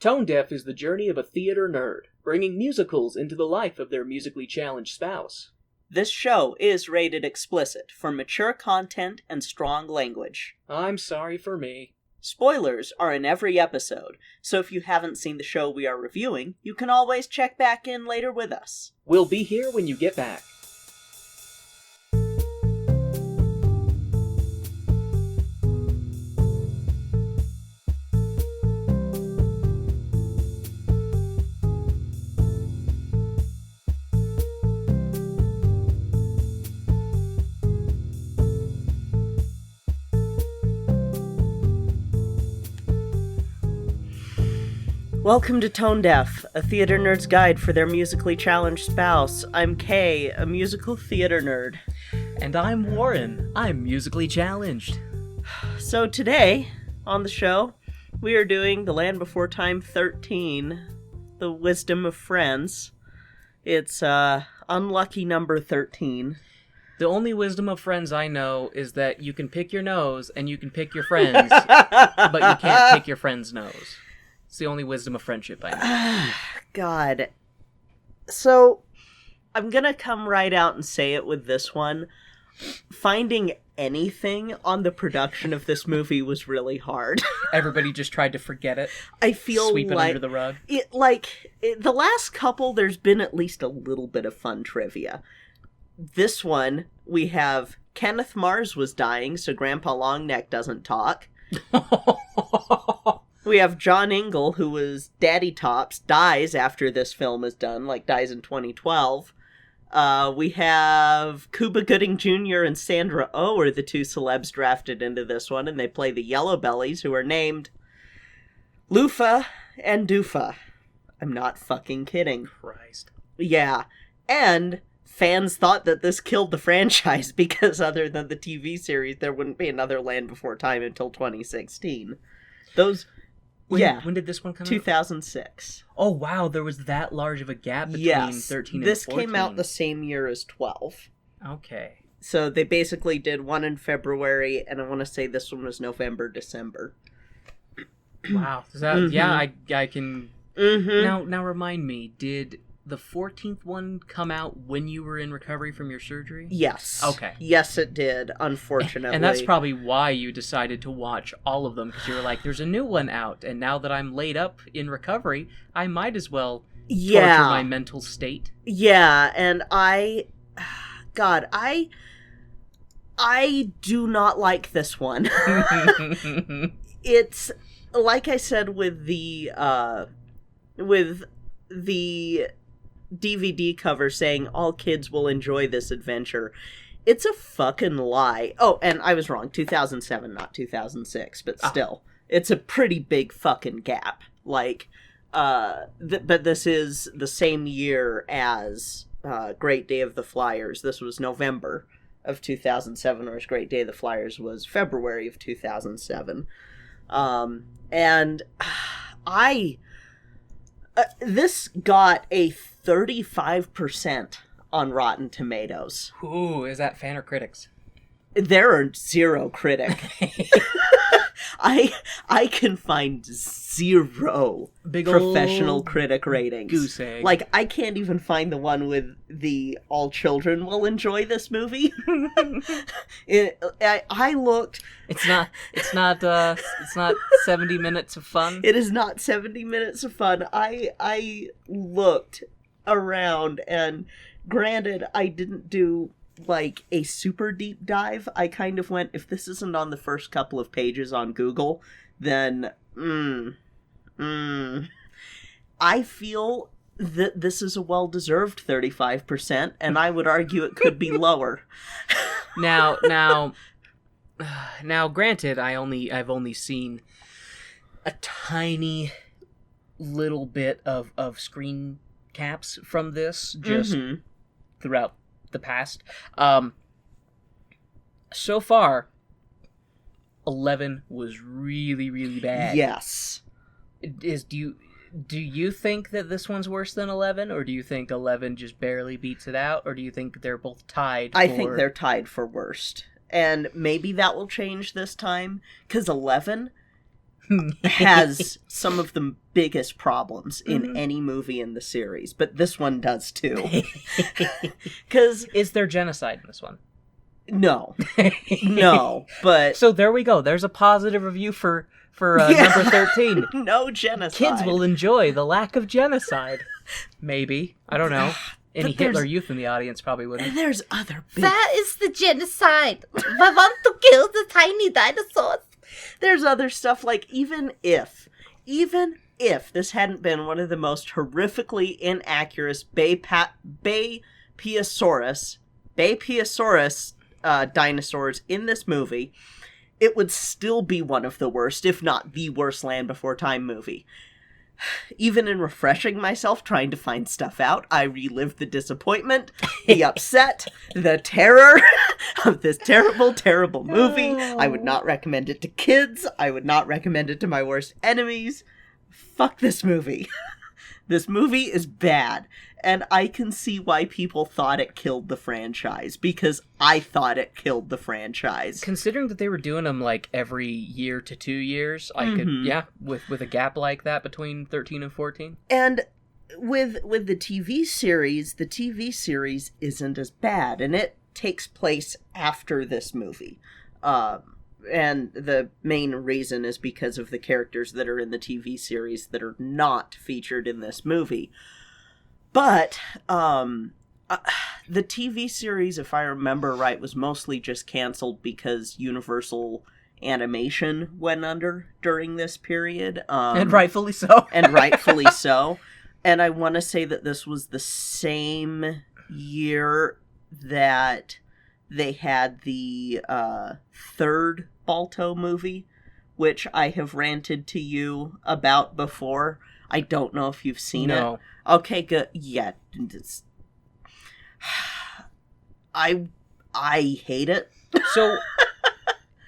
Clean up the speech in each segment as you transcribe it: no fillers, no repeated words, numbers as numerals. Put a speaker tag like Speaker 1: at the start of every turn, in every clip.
Speaker 1: Tone Deaf is the journey of a theater nerd, bringing musicals into the life of their musically challenged spouse.
Speaker 2: This show is rated explicit for mature content and strong language.
Speaker 1: I'm sorry for me.
Speaker 2: Spoilers are in every episode, so if you haven't seen the show we are reviewing, you can always check back in later with us.
Speaker 1: We'll be here when you get back.
Speaker 2: Welcome to Tone Deaf, a theater nerd's guide for their musically challenged spouse. I'm Kay, a musical theater nerd.
Speaker 1: And I'm Warren. I'm musically challenged.
Speaker 2: So today, on the show, we are doing The Land Before Time XIII, The Wisdom of Friends. It's, unlucky number 13.
Speaker 1: The only wisdom of Friends I know is that you can pick your nose and you can pick your friends, but you can't pick your friend's nose. It's the only wisdom of friendship I know.
Speaker 2: God. So, I'm gonna come right out and say it with this one. Finding anything on the production of this movie was really hard.
Speaker 1: Everybody just tried to forget it.
Speaker 2: I feel
Speaker 1: sweep it
Speaker 2: like
Speaker 1: under the rug.
Speaker 2: The last couple, there's been at least a little bit of fun trivia. This one, we have Kenneth Mars was dying, so Grandpa Longneck doesn't talk. We have John Ingle, who was Daddy Tops, dies after this film is done, dies in 2012. We have Cuba Gooding Jr. and Sandra Oh are the two celebs drafted into this one, and they play the Yellow Bellies, who are named Lufa and Doofa. I'm not fucking kidding.
Speaker 1: Christ.
Speaker 2: Yeah. And fans thought that this killed the franchise because other than the TV series, there wouldn't be another Land Before Time until 2016.
Speaker 1: When did this one come out?
Speaker 2: 2006.
Speaker 1: Oh, wow, there was that large of a gap between 13 and 14.
Speaker 2: This came out the same year as 12.
Speaker 1: Okay.
Speaker 2: So they basically did one in February, and I want to say this one was November, December.
Speaker 1: Wow. So that, yeah, I can...
Speaker 2: Mm-hmm.
Speaker 1: Now remind me, did the 14th one come out when you were in recovery from your surgery?
Speaker 2: Yes.
Speaker 1: Okay.
Speaker 2: Yes, it did, unfortunately.
Speaker 1: And that's probably why you decided to watch all of them, because you were like, there's a new one out, and now that I'm laid up in recovery, I might as well torture my mental state.
Speaker 2: Yeah, and I do not like this one. It's, like I said with the DVD cover saying all kids will enjoy this adventure. It's a fucking lie. Oh, and I was wrong. 2007, not 2006, but still. It's a pretty big fucking gap. But this is the same year as Great Day of the Flyers. This was November of 2007, whereas Great Day of the Flyers was February of 2007. This got a 35% on Rotten Tomatoes.
Speaker 1: Ooh, is that fan or critics?
Speaker 2: There are zero critic. I can find zero
Speaker 1: big
Speaker 2: professional critic ratings.
Speaker 1: Goose egg.
Speaker 2: I can't even find the one with the all children will enjoy this movie. I looked.
Speaker 1: It's not 70 minutes of fun.
Speaker 2: It is not 70 minutes of fun. I looked around, and granted, I didn't do a super deep dive. I kind of went, if this isn't on the first couple of pages on Google, then I feel that this is a well-deserved 35%, and I would argue it could be lower.
Speaker 1: Now, granted, I've only seen a tiny little bit of screen caps from this just throughout the past. So far, 11 was really, really bad.
Speaker 2: Yes.
Speaker 1: Do you think that this one's worse than 11, or do you think 11 just barely beats it out, or do you think they're both tied?
Speaker 2: I think they're tied for worst. And maybe that will change this time, because 11 has some of the biggest problems in any movie in the series, but this one does too. Because
Speaker 1: is there genocide in this one?
Speaker 2: No, but
Speaker 1: so there we go. There's a positive review for number 13.
Speaker 2: No genocide.
Speaker 1: Kids will enjoy the lack of genocide. Maybe, I don't know. Any Hitler Youth in the audience probably wouldn't.
Speaker 2: There's other big...
Speaker 3: That is the genocide. I want to kill the tiny dinosaurs.
Speaker 2: There's other stuff, like, even if this hadn't been one of the most horrifically inaccurate Baipiosaurus dinosaurs in this movie, it would still be one of the worst, if not the worst Land Before Time movie. Even in refreshing myself trying to find stuff out, I relived the disappointment, the upset, the terror of this terrible, terrible movie. I would not recommend it to kids. I would not recommend it to my worst enemies. Fuck this movie. This movie is bad. And I can see why people thought it killed the franchise, because I thought it killed the franchise.
Speaker 1: Considering that they were doing them like every year to 2 years, I could, with a gap like that between 13 and 14.
Speaker 2: And with the TV series isn't as bad, and it takes place after this movie. And the main reason is because of the characters that are in the TV series that are not featured in this movie. But the TV series, if I remember right, was mostly just canceled because Universal Animation went under during this period.
Speaker 1: And rightfully so.
Speaker 2: And I want to say that this was the same year that they had the third Balto movie, which I have ranted to you about before. I don't know if you've seen it. Okay, good. Yeah. I hate it.
Speaker 1: So,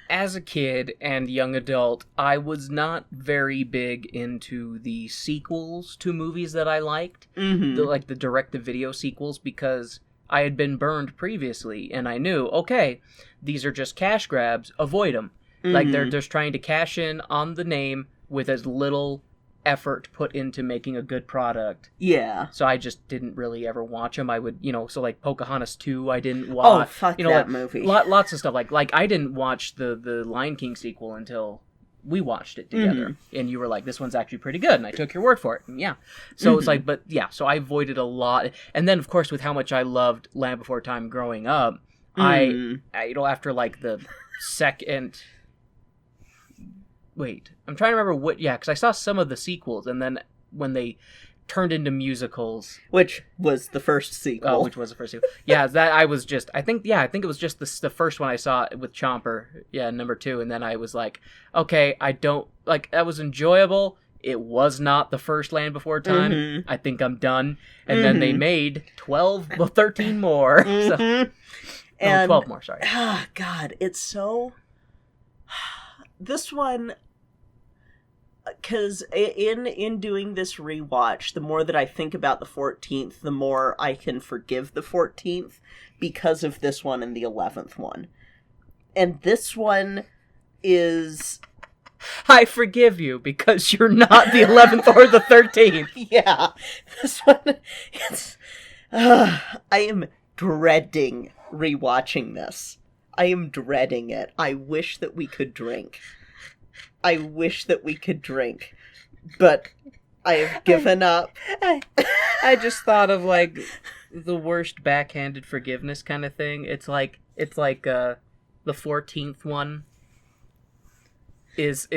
Speaker 1: as a kid and young adult, I was not very big into the sequels to movies that I liked. The direct-to-video sequels, because I had been burned previously, and I knew, okay, these are just cash grabs, avoid them. Like, they're just trying to cash in on the name with as little effort put into making a good product.
Speaker 2: Yeah.
Speaker 1: So I just didn't really ever watch them. I would, so like Pocahontas 2, I didn't watch.
Speaker 2: Oh, fuck that movie.
Speaker 1: Lots of stuff. Like I didn't watch the Lion King sequel until we watched it together. And you were like, this one's actually pretty good. And I took your word for it. And yeah. So it's like, so I avoided a lot. And then, of course, with how much I loved Land Before Time growing up, I after like the second... Wait, I'm trying to remember because I saw some of the sequels, and then when they turned into musicals...
Speaker 2: Which was the first sequel.
Speaker 1: Oh, which was the first sequel. Yeah, that I was just... I think it was just the first one I saw with Chomper. Yeah, number 2, and then I was like, okay, I don't... Like, that was enjoyable. It was not the first Land Before Time. I think I'm done. And then they made 13 more. So,
Speaker 2: and
Speaker 1: 12 more, sorry.
Speaker 2: God, it's so... This one... Because in doing this rewatch, the more that I think about the 14th, the more I can forgive the 14th because of this one and the 11th one. And this one is...
Speaker 1: I forgive you because you're not the 11th or the 13th.
Speaker 2: Yeah. This one is... I am dreading rewatching this. I am dreading it. I wish that we could drink. But I have given up.
Speaker 1: I just thought of, like, the worst backhanded forgiveness kind of thing. It's like the 14th one is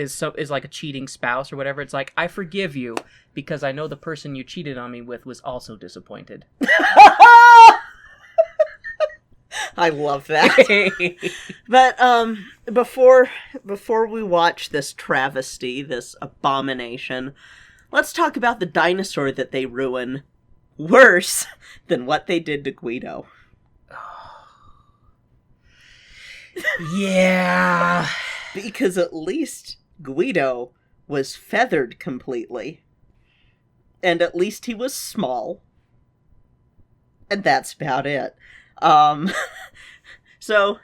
Speaker 1: like a cheating spouse or whatever. It's like, I forgive you because I know the person you cheated on me with was also disappointed.
Speaker 2: I love that. But before we watch this travesty, this abomination, let's talk about the dinosaur that they ruin worse than what they did to Guido.
Speaker 1: Yeah.
Speaker 2: Because at least Guido was feathered completely. And at least he was small. And that's about it. So,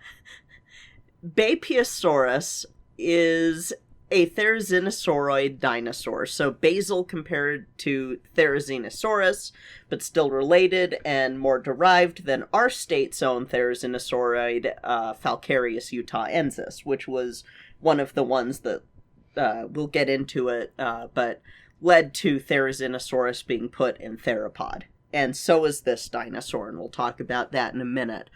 Speaker 2: Baipiosaurus is a therizinosauride dinosaur. So basal compared to Therizinosaurus, but still related and more derived than our state's own therizinosauride, Falcarius utahensis, which was one of the ones that, we'll get into it, but led to Therizinosaurus being put in theropod. And so is this dinosaur, and we'll talk about that in a minute.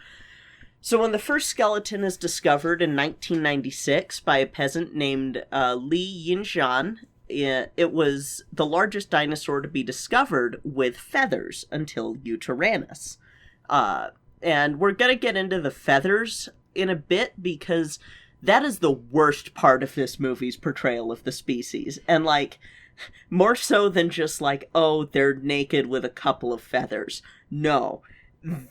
Speaker 2: So when the first skeleton is discovered in 1996 by a peasant named Li Yinzhan, it was the largest dinosaur to be discovered with feathers until Yutyrannus. And we're going to get into the feathers in a bit because that is the worst part of this movie's portrayal of the species. And, like, more so than just like, oh, they're naked with a couple of feathers. No.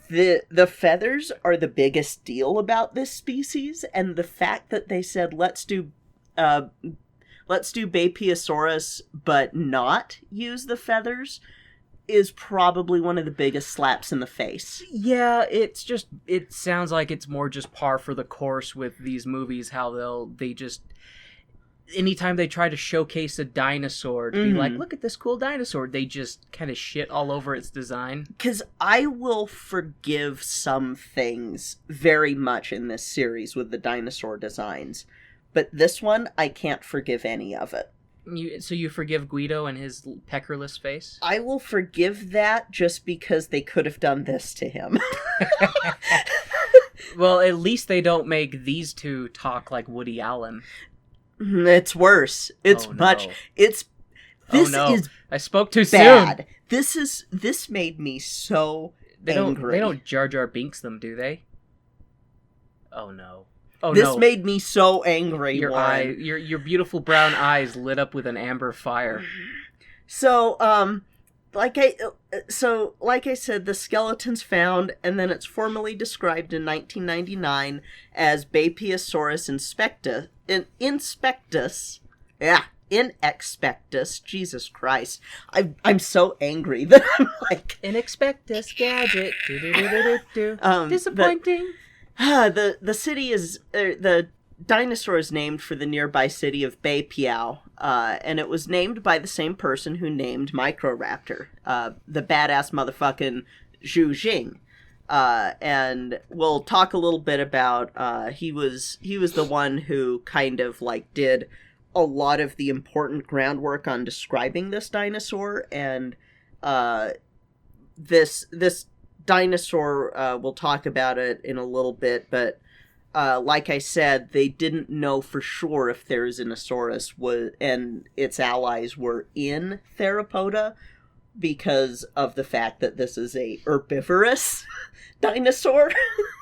Speaker 2: The feathers are the biggest deal about this species, and the fact that they said let's do Bapeosaurus but not use the feathers is probably one of the biggest slaps in the face.
Speaker 1: Yeah, it sounds like it's more just par for the course with these movies, how they just anytime they try to showcase a dinosaur to be like, look at this cool dinosaur, they just kind of shit all over its design.
Speaker 2: Because I will forgive some things very much in this series with the dinosaur designs, but this one, I can't forgive any of it.
Speaker 1: So you forgive Guido and his peckerless face?
Speaker 2: I will forgive that just because they could have done this to him.
Speaker 1: Well, at least they don't make these two talk like Woody Allen.
Speaker 2: It's worse. It's much. This is
Speaker 1: I spoke too
Speaker 2: bad.
Speaker 1: soon.
Speaker 2: This made me so angry.
Speaker 1: They don't Jar Jar Binks them, do they? Oh no. Oh
Speaker 2: this
Speaker 1: no.
Speaker 2: made me so angry.
Speaker 1: Your beautiful brown eyes lit up with an amber fire.
Speaker 2: So, like I said, the skeleton's found, and then it's formally described in 1999 as Bapeosaurus inexpectus. Jesus Christ, I'm so angry that I'm like
Speaker 1: Inexpectus gadget. Disappointing.
Speaker 2: The city is the dinosaur is named for the nearby city of Beipiao, and it was named by the same person who named Microraptor, the badass motherfucking Zhu Jing. And we'll talk a little bit about he was the one who kind of like did a lot of the important groundwork on describing this dinosaur, and this dinosaur, we'll talk about it in a little bit, but like I said, they didn't know for sure if Therizinosaurus and its allies were in Theropoda because of the fact that this is a herbivorous dinosaur.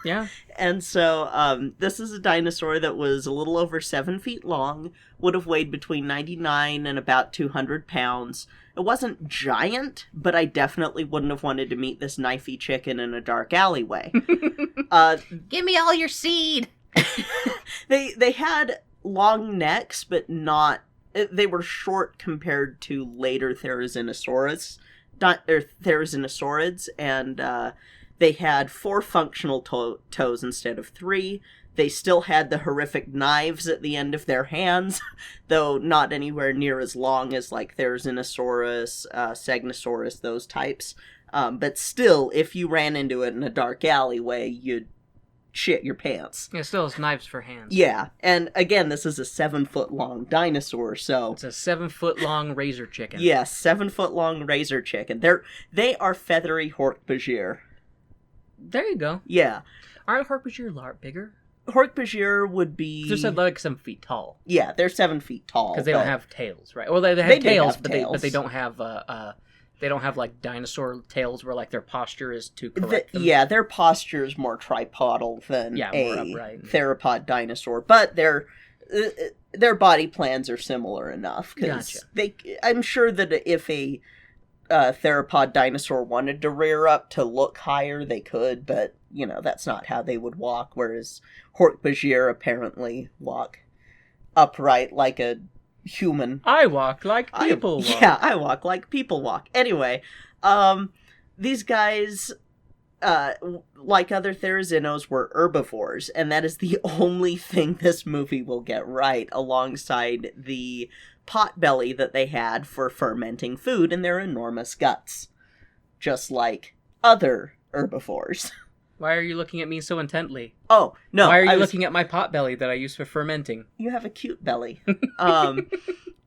Speaker 1: Yeah.
Speaker 2: And so this is a dinosaur that was a little over 7 feet long, would have weighed between 99 and about 200 pounds. It wasn't giant, but I definitely wouldn't have wanted to meet this knifey chicken in a dark alleyway.
Speaker 3: Give me all your seed!
Speaker 2: They had long necks, but not... They were short compared to later Therizinosaurids, and they had 4 functional toes instead of 3. They still had the horrific knives at the end of their hands, though not anywhere near as long as like Therizinosaurus, Segnosaurus, those types. But still, if you ran into it in a dark alleyway, you'd shit your pants.
Speaker 1: Yeah, still has knives for hands.
Speaker 2: Yeah, and again, this is a 7-foot-long dinosaur, so...
Speaker 1: It's a 7-foot-long razor chicken.
Speaker 2: Yes, 7-foot-long razor chicken. They are feathery Hork-Bajir.
Speaker 1: There you go.
Speaker 2: Yeah.
Speaker 1: Aren't Hork-Bajir bigger?
Speaker 2: Hork-Bajir would be...
Speaker 1: They're like 7 feet tall.
Speaker 2: Yeah, they're 7 feet tall.
Speaker 1: Because they don't have tails, right? Well, they have tails,
Speaker 2: have
Speaker 1: but
Speaker 2: tails.
Speaker 1: they don't have they don't have like dinosaur tails where like their posture is to correct them.
Speaker 2: Yeah, their posture is more tripodal than
Speaker 1: more upright.
Speaker 2: Theropod dinosaur, but their body plans are similar enough.
Speaker 1: Gotcha.
Speaker 2: I'm sure that if a theropod dinosaur wanted to rear up to look higher, they could, but you know that's not how they would walk. Whereas Hork-Bajir apparently walk upright like a human.
Speaker 1: I walk like people walk.
Speaker 2: Yeah, I walk like people walk. Anyway, these guys like other Therazinos, were herbivores, and that is the only thing this movie will get right, alongside the potbelly that they had for fermenting food in their enormous guts. Just like other herbivores.
Speaker 1: Why are you looking at me so intently?
Speaker 2: Oh, no.
Speaker 1: Why are you looking at my potbelly that I use for fermenting?
Speaker 2: You have a cute belly.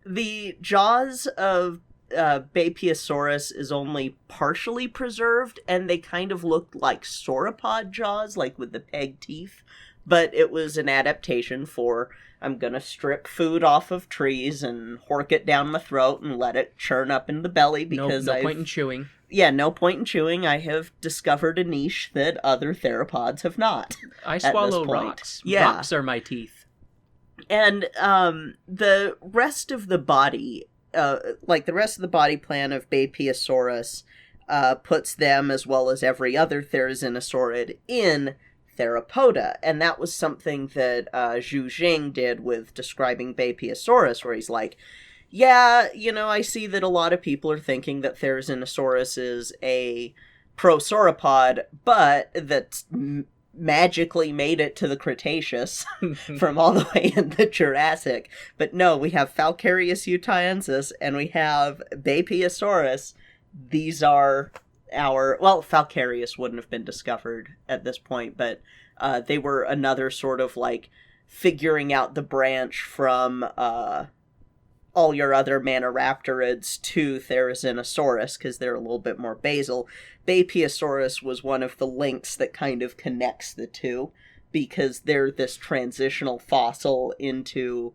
Speaker 2: The jaws of BeAnArtsHero is only partially preserved, and they kind of look like sauropod jaws, like with the peg teeth. But it was an adaptation for, I'm gonna strip food off of trees and hork it down my throat and let it churn up in the belly because
Speaker 1: no point in chewing.
Speaker 2: Yeah, no point in chewing. I have discovered a niche that other theropods have not.
Speaker 1: I swallow rocks.
Speaker 2: Yeah.
Speaker 1: Rocks are my teeth.
Speaker 2: And the rest of the body, like the rest of the body plan of BeAnArtsHero, puts them, as well as every other therizinosaurid, in theropoda. And that was something that Zhu Jing did with describing BeAnArtsHero, where he's like, yeah, you know, I see that a lot of people are thinking that Therizinosaurus is a prosauropod, but that's magically made it to the Cretaceous from all the way in the Jurassic. But no, we have Falcarius utayensis and we have BeAnArtsHero. These are our... Well, Falcarius wouldn't have been discovered at this point, but they were another sort of, like, figuring out the branch from... all your other Maniraptorids to Therizinosaurus, because they're a little bit more basal. BeAnArtsHero was one of the links that kind of connects the two, because they're this transitional fossil into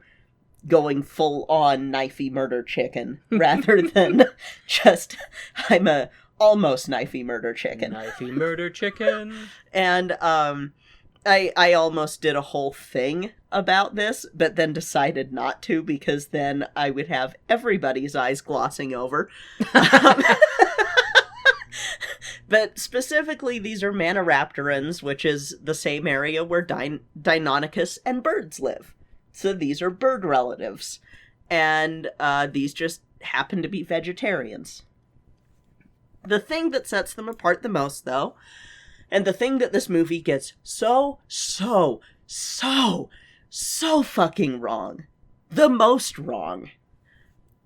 Speaker 2: going full-on knifey murder chicken, rather than just, I'm a almost knifey murder chicken.
Speaker 1: Knifey murder chicken.
Speaker 2: And, I almost did a whole thing about this, but then decided not to, because then I would have everybody's eyes glossing over. But specifically, these are Maniraptorans, which is the same area where Deinonychus and birds live. So these are bird relatives. And these just happen to be vegetarians. The thing that sets them apart the most, though, and the thing that this movie gets so fucking wrong. The most wrong.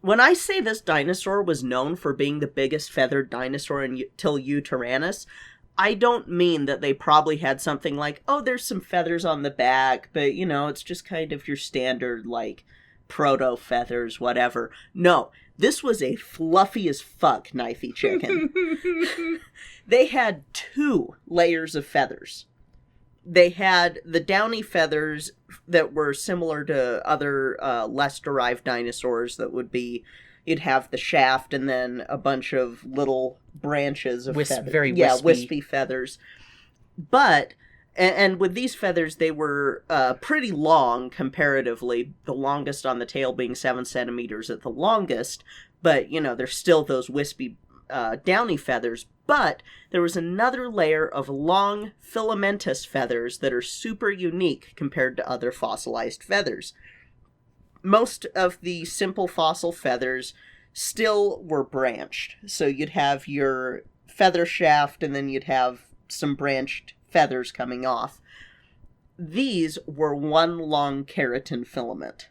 Speaker 2: When I say this dinosaur was known for being the biggest feathered dinosaur until Eutyrannus, I don't mean that they probably had something like, oh, there's some feathers on the back, but, you know, it's just kind of your standard, like, proto-feathers, whatever. No, this was a fluffy as fuck knifey chicken. They had 2 layers of feathers. They had the downy feathers that were similar to other less derived dinosaurs that would be, you'd have the shaft and then a bunch of little branches of feathers.
Speaker 1: Very wispy.
Speaker 2: Yeah, wispy feathers. But, and with these feathers, they were pretty long comparatively, the longest on the tail being 7 centimeters at the longest. But, you know, there's still those wispy downy feathers. But there was another layer of long filamentous feathers that are super unique compared to other fossilized feathers. Most of the simple fossil feathers still were branched. So you'd have your feather shaft and then you'd have some branched feathers coming off. These were one long keratin filament.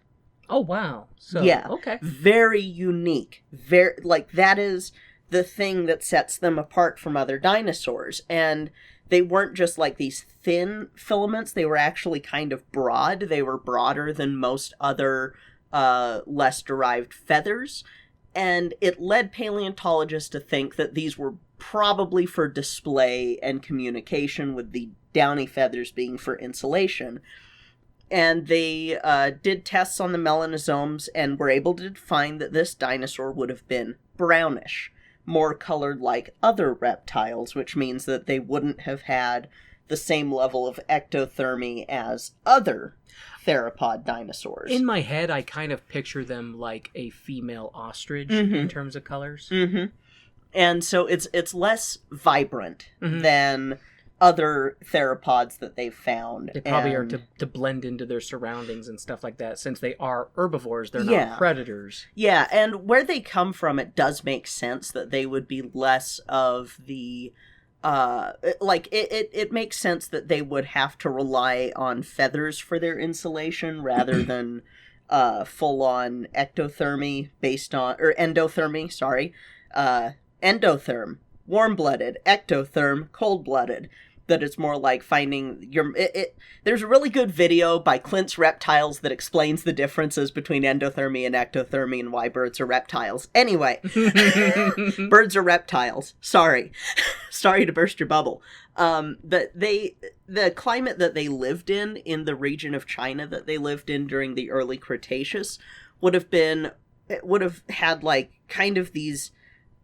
Speaker 1: Oh, wow. So,
Speaker 2: yeah.
Speaker 1: Okay.
Speaker 2: Very unique. Very, like, that is the thing that sets them apart from other dinosaurs. And they weren't just like these thin filaments, they were actually kind of broad. They were broader than most other less derived feathers. And it led paleontologists to think that these were probably for display and communication, with the downy feathers being for insulation. And they did tests on the melanosomes and were able to find that this dinosaur would have been brownish, more colored like other reptiles, which means that they wouldn't have had the same level of ectothermy as other theropod dinosaurs.
Speaker 1: In my head, I kind of picture them like a female ostrich in terms of colors.
Speaker 2: Mm-hmm. And so it's less vibrant than other theropods that they've found.
Speaker 1: They probably are to blend into their surroundings and stuff like that. Since they are herbivores, they're not predators.
Speaker 2: Yeah, and where they come from, it does make sense that they would be less of the it makes sense that they would have to rely on feathers for their insulation rather than full-on ectothermy endothermy, sorry. Endotherm, warm-blooded, ectotherm, cold-blooded. That it's more like finding there's a really good video by Clint's Reptiles that explains the differences between endothermy and ectothermy and why birds are reptiles. Anyway, birds are reptiles. Sorry to burst your bubble. But the climate that they lived in the region of China that they lived in during the early Cretaceous would have had like kind of these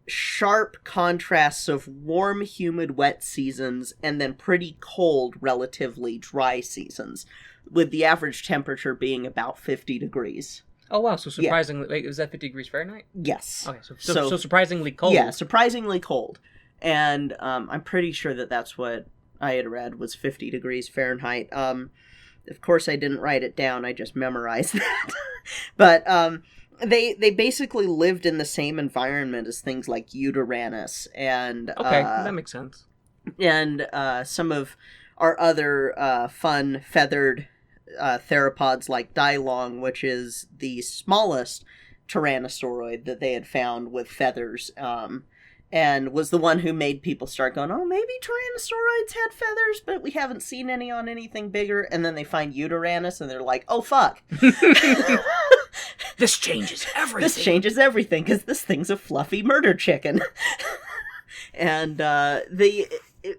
Speaker 2: sharp contrasts of warm, humid, wet seasons and then pretty cold, relatively dry seasons, with the average temperature being about 50 degrees.
Speaker 1: Oh, wow. So surprisingly, wait, was that 50 degrees Fahrenheit?
Speaker 2: Yes.
Speaker 1: Okay, so surprisingly cold.
Speaker 2: Yeah, surprisingly cold. And I'm pretty sure that's what I had read was 50 degrees Fahrenheit. Of course, I didn't write it down. I just memorized that. But they basically lived in the same environment as things like Yutyrannus and
Speaker 1: okay, that makes sense.
Speaker 2: And some of our other fun feathered theropods like Dilong, which is the smallest tyrannosauroid that they had found with feathers, and was the one who made people start going, oh, maybe tyrannosauroids had feathers, but we haven't seen any on anything bigger. And then they find Yutyrannus and they're like, oh, fuck.
Speaker 1: This changes everything.
Speaker 2: This changes everything, because this thing's a fluffy murder chicken. And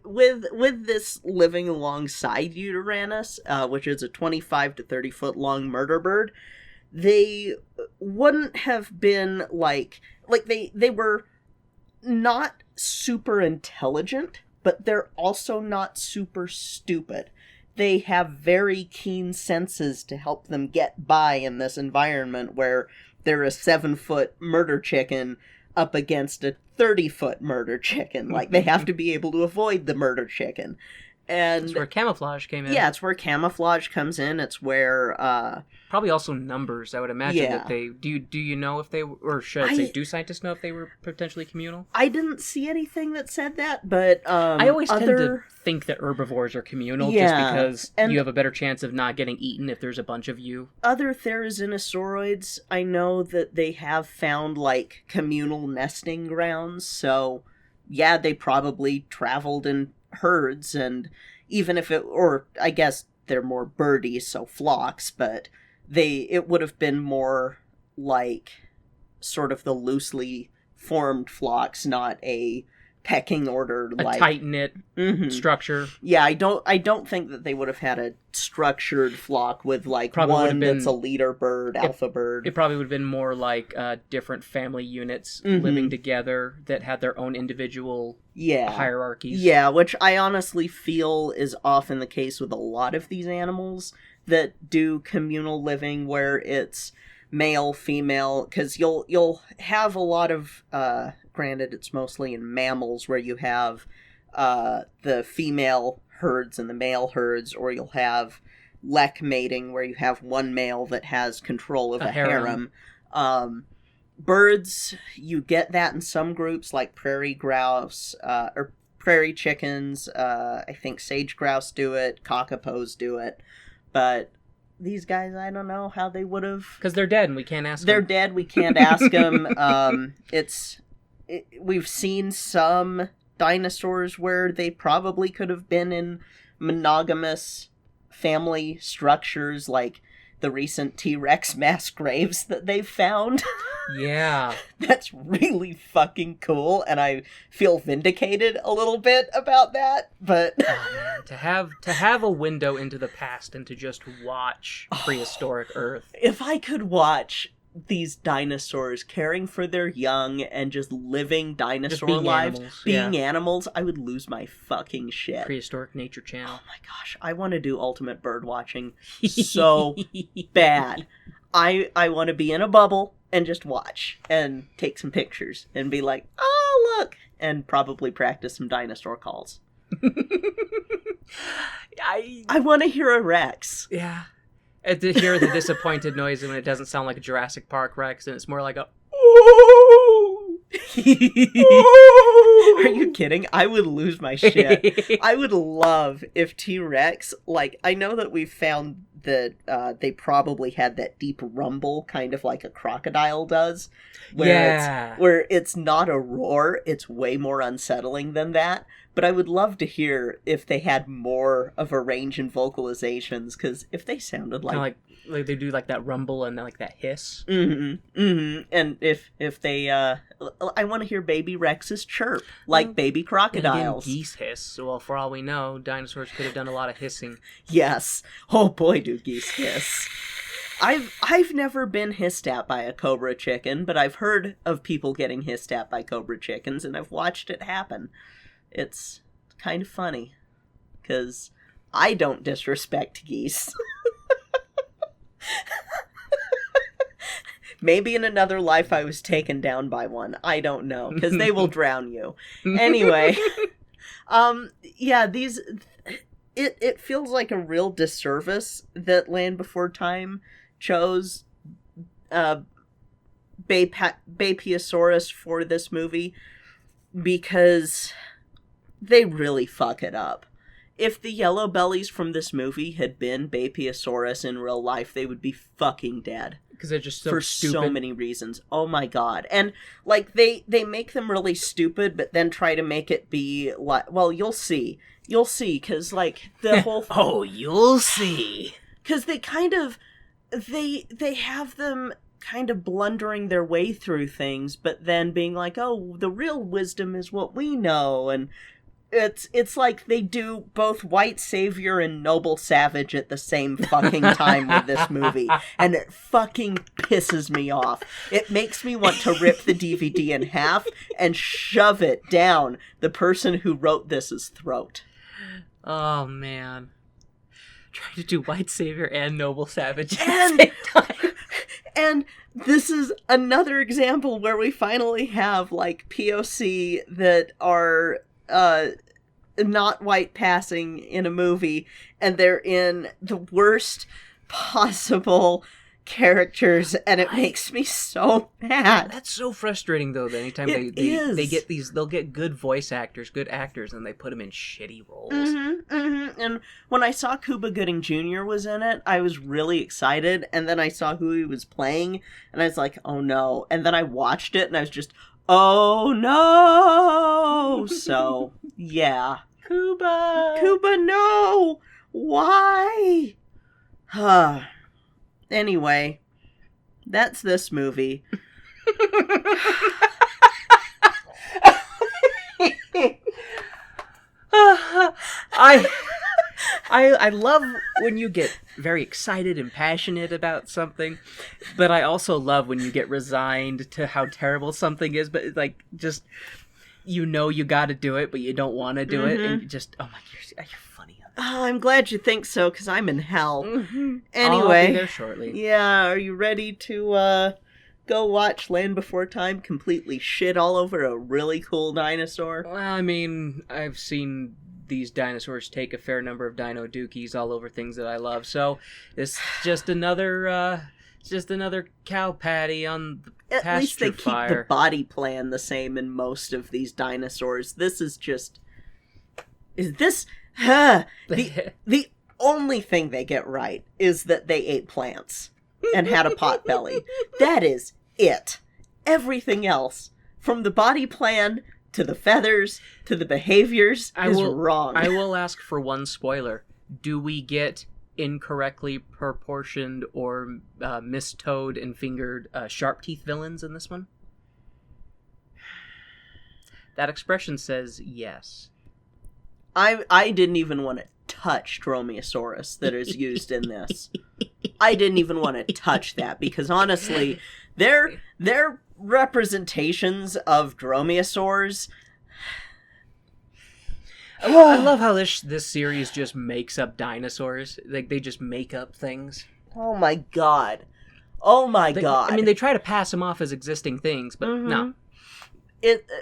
Speaker 2: with this living alongside Yutyrannus, which is a 25 to 30 foot long murder bird, they wouldn't have been like they were not super intelligent, but they're also not super stupid. They have very keen senses to help them get by in this environment where they're a 7-foot murder chicken up against a 30-foot murder chicken. Like, they have to be able to avoid the murder chicken. And
Speaker 1: that's where camouflage came in.
Speaker 2: Yeah, it's where camouflage comes in. It's where
Speaker 1: probably also numbers. I would imagine that they do. You know if they, or should I say, do scientists know if they were potentially communal?
Speaker 2: I didn't see anything that said that, but
Speaker 1: I always tend to think that herbivores are communal, just because you have a better chance of not getting eaten if there's a bunch of you.
Speaker 2: Other therizinosaurids, I know that they have found like communal nesting grounds. So yeah, they probably traveled in herds, and even if I guess they're more birdies, so flocks, but it would have been more like sort of the loosely formed flocks, not a pecking order,
Speaker 1: a tight-knit structure.
Speaker 2: Yeah, I don't think that they would have had a structured flock with like probably one that's a leader bird, alpha bird.
Speaker 1: It probably would have been more like different family units living together that had their own individual hierarchies. Yeah,
Speaker 2: which I honestly feel is often the case with a lot of these animals that do communal living, where it's male, female, because you'll have a lot of granted, it's mostly in mammals where you have the female herds and the male herds, or you'll have lek mating where you have one male that has control of a harem. Birds, you get that in some groups, like prairie grouse, or prairie chickens. I think sage grouse do it, cockapos do it, but these guys, I don't know how they would have.
Speaker 1: Because they're dead and we can't ask them.
Speaker 2: They're dead, we can't ask them. We've seen some dinosaurs where they probably could have been in monogamous family structures, like the recent T-Rex mass graves that they've found.
Speaker 1: Yeah.
Speaker 2: That's really fucking cool, and I feel vindicated a little bit about that, but...
Speaker 1: Oh, man. To have a window into the past and to just watch prehistoric Earth.
Speaker 2: If I could watch these dinosaurs caring for their young and just living dinosaur lives, being animals, I would lose my fucking shit.
Speaker 1: Prehistoric Nature Channel.
Speaker 2: Oh my gosh, I want to do ultimate bird watching so bad. I want to be in a bubble and just watch and take some pictures and be like, oh look, and probably practice some dinosaur calls. I want to hear a Rex.
Speaker 1: Yeah. To hear the disappointed noise when it doesn't sound like a Jurassic Park Rex, and it's more like a ooh.
Speaker 2: Are you kidding? I would lose my shit. I would love if T-Rex, like, I know that we've found that they probably had that deep rumble, kind of like a crocodile does, where it's not a roar, it's way more unsettling than that. But I would love to hear if they had more of a range in vocalizations, because if they sounded like
Speaker 1: they do like that rumble and like that hiss.
Speaker 2: And if they, I want to hear baby Rex's chirp, like baby crocodiles.
Speaker 1: And again, geese hiss. Well, for all we know, dinosaurs could have done a lot of hissing.
Speaker 2: Yes. Oh boy, do geese hiss. I've never been hissed at by a cobra chicken, but I've heard of people getting hissed at by cobra chickens, and I've watched it happen. It's kind of funny, because I don't disrespect geese. Maybe in another life I was taken down by one. I don't know, because they will drown you. Anyway, it feels like a real disservice that Land Before Time chose Bapeosaurus for this movie, because they really fuck it up. If the Yellow Bellies from this movie had been Bapeosaurus in real life, they would be fucking dead.
Speaker 1: Because they're just so
Speaker 2: for
Speaker 1: stupid.
Speaker 2: So many reasons. Oh my god. And, like, they make them really stupid, but then try to make it be, like, well, you'll see. You'll see, because, like, the whole...
Speaker 1: Oh, you'll see.
Speaker 2: Because they kind of... They have them kind of blundering their way through things, but then being like, oh, the real wisdom is what we know, and... It's like they do both white savior and noble savage at the same fucking time with this movie, and it fucking pisses me off. It makes me want to rip the DVD in half and shove it down the person who wrote this's throat.
Speaker 1: Oh man, trying to do white savior and noble savage at the same time.
Speaker 2: And this is another example where we finally have like POC that are not white passing in a movie, and they're in the worst possible characters, and it makes me so mad.
Speaker 1: That's so frustrating, though, that anytime they get these, they'll get good voice actors, good actors, and they put them in shitty roles.
Speaker 2: And when I saw Cuba Gooding Jr. was in it, I was really excited, and then I saw who he was playing, and I was like, oh no. And then I watched it, and I was just, oh no! So, yeah. Cuba, no! Why? Anyway, that's this movie.
Speaker 1: I love when you get very excited and passionate about something, but I also love when you get resigned to how terrible something is, but like just you gotta do it, but you don't want to do it, and you just you're funny.
Speaker 2: Oh, I'm glad you think so, because I'm in hell.
Speaker 1: Anyway,
Speaker 2: Anyway,
Speaker 1: I'll be there shortly.
Speaker 2: Yeah, are you ready to go watch Land Before Time completely shit all over a really cool dinosaur?
Speaker 1: Well, I mean, I've seen these dinosaurs take a fair number of dino dookies all over things that I love, so it's just another cow patty on the
Speaker 2: At
Speaker 1: pasture
Speaker 2: least they
Speaker 1: fire.
Speaker 2: keep the body plan the same in most of these dinosaurs. This is just... The only thing they get right is that they ate plants and had a pot belly. That is it. Everything else, from the body plan to the feathers to the behaviors, is wrong.
Speaker 1: I will ask for one spoiler. Do we get incorrectly proportioned or mistoed and fingered sharp teeth villains in this one? That expression says yes.
Speaker 2: I didn't even want to touch Dromaeosaurus that is used in this. I didn't even want to touch that, because honestly, their representations of dromaeosaurs...
Speaker 1: I love how this series just makes up dinosaurs. Like, they just make up things.
Speaker 2: Oh my god. Oh my god.
Speaker 1: I mean, they try to pass them off as existing things, but no.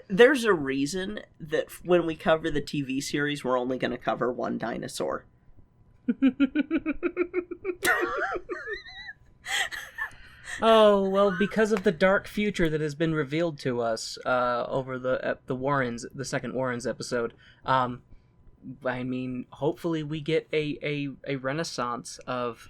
Speaker 2: There's a reason that when we cover the TV series, we're only going to cover one dinosaur.
Speaker 1: Oh, well, because of the dark future that has been revealed to us over the Warrens, the second Warrens episode. I mean, hopefully we get a renaissance of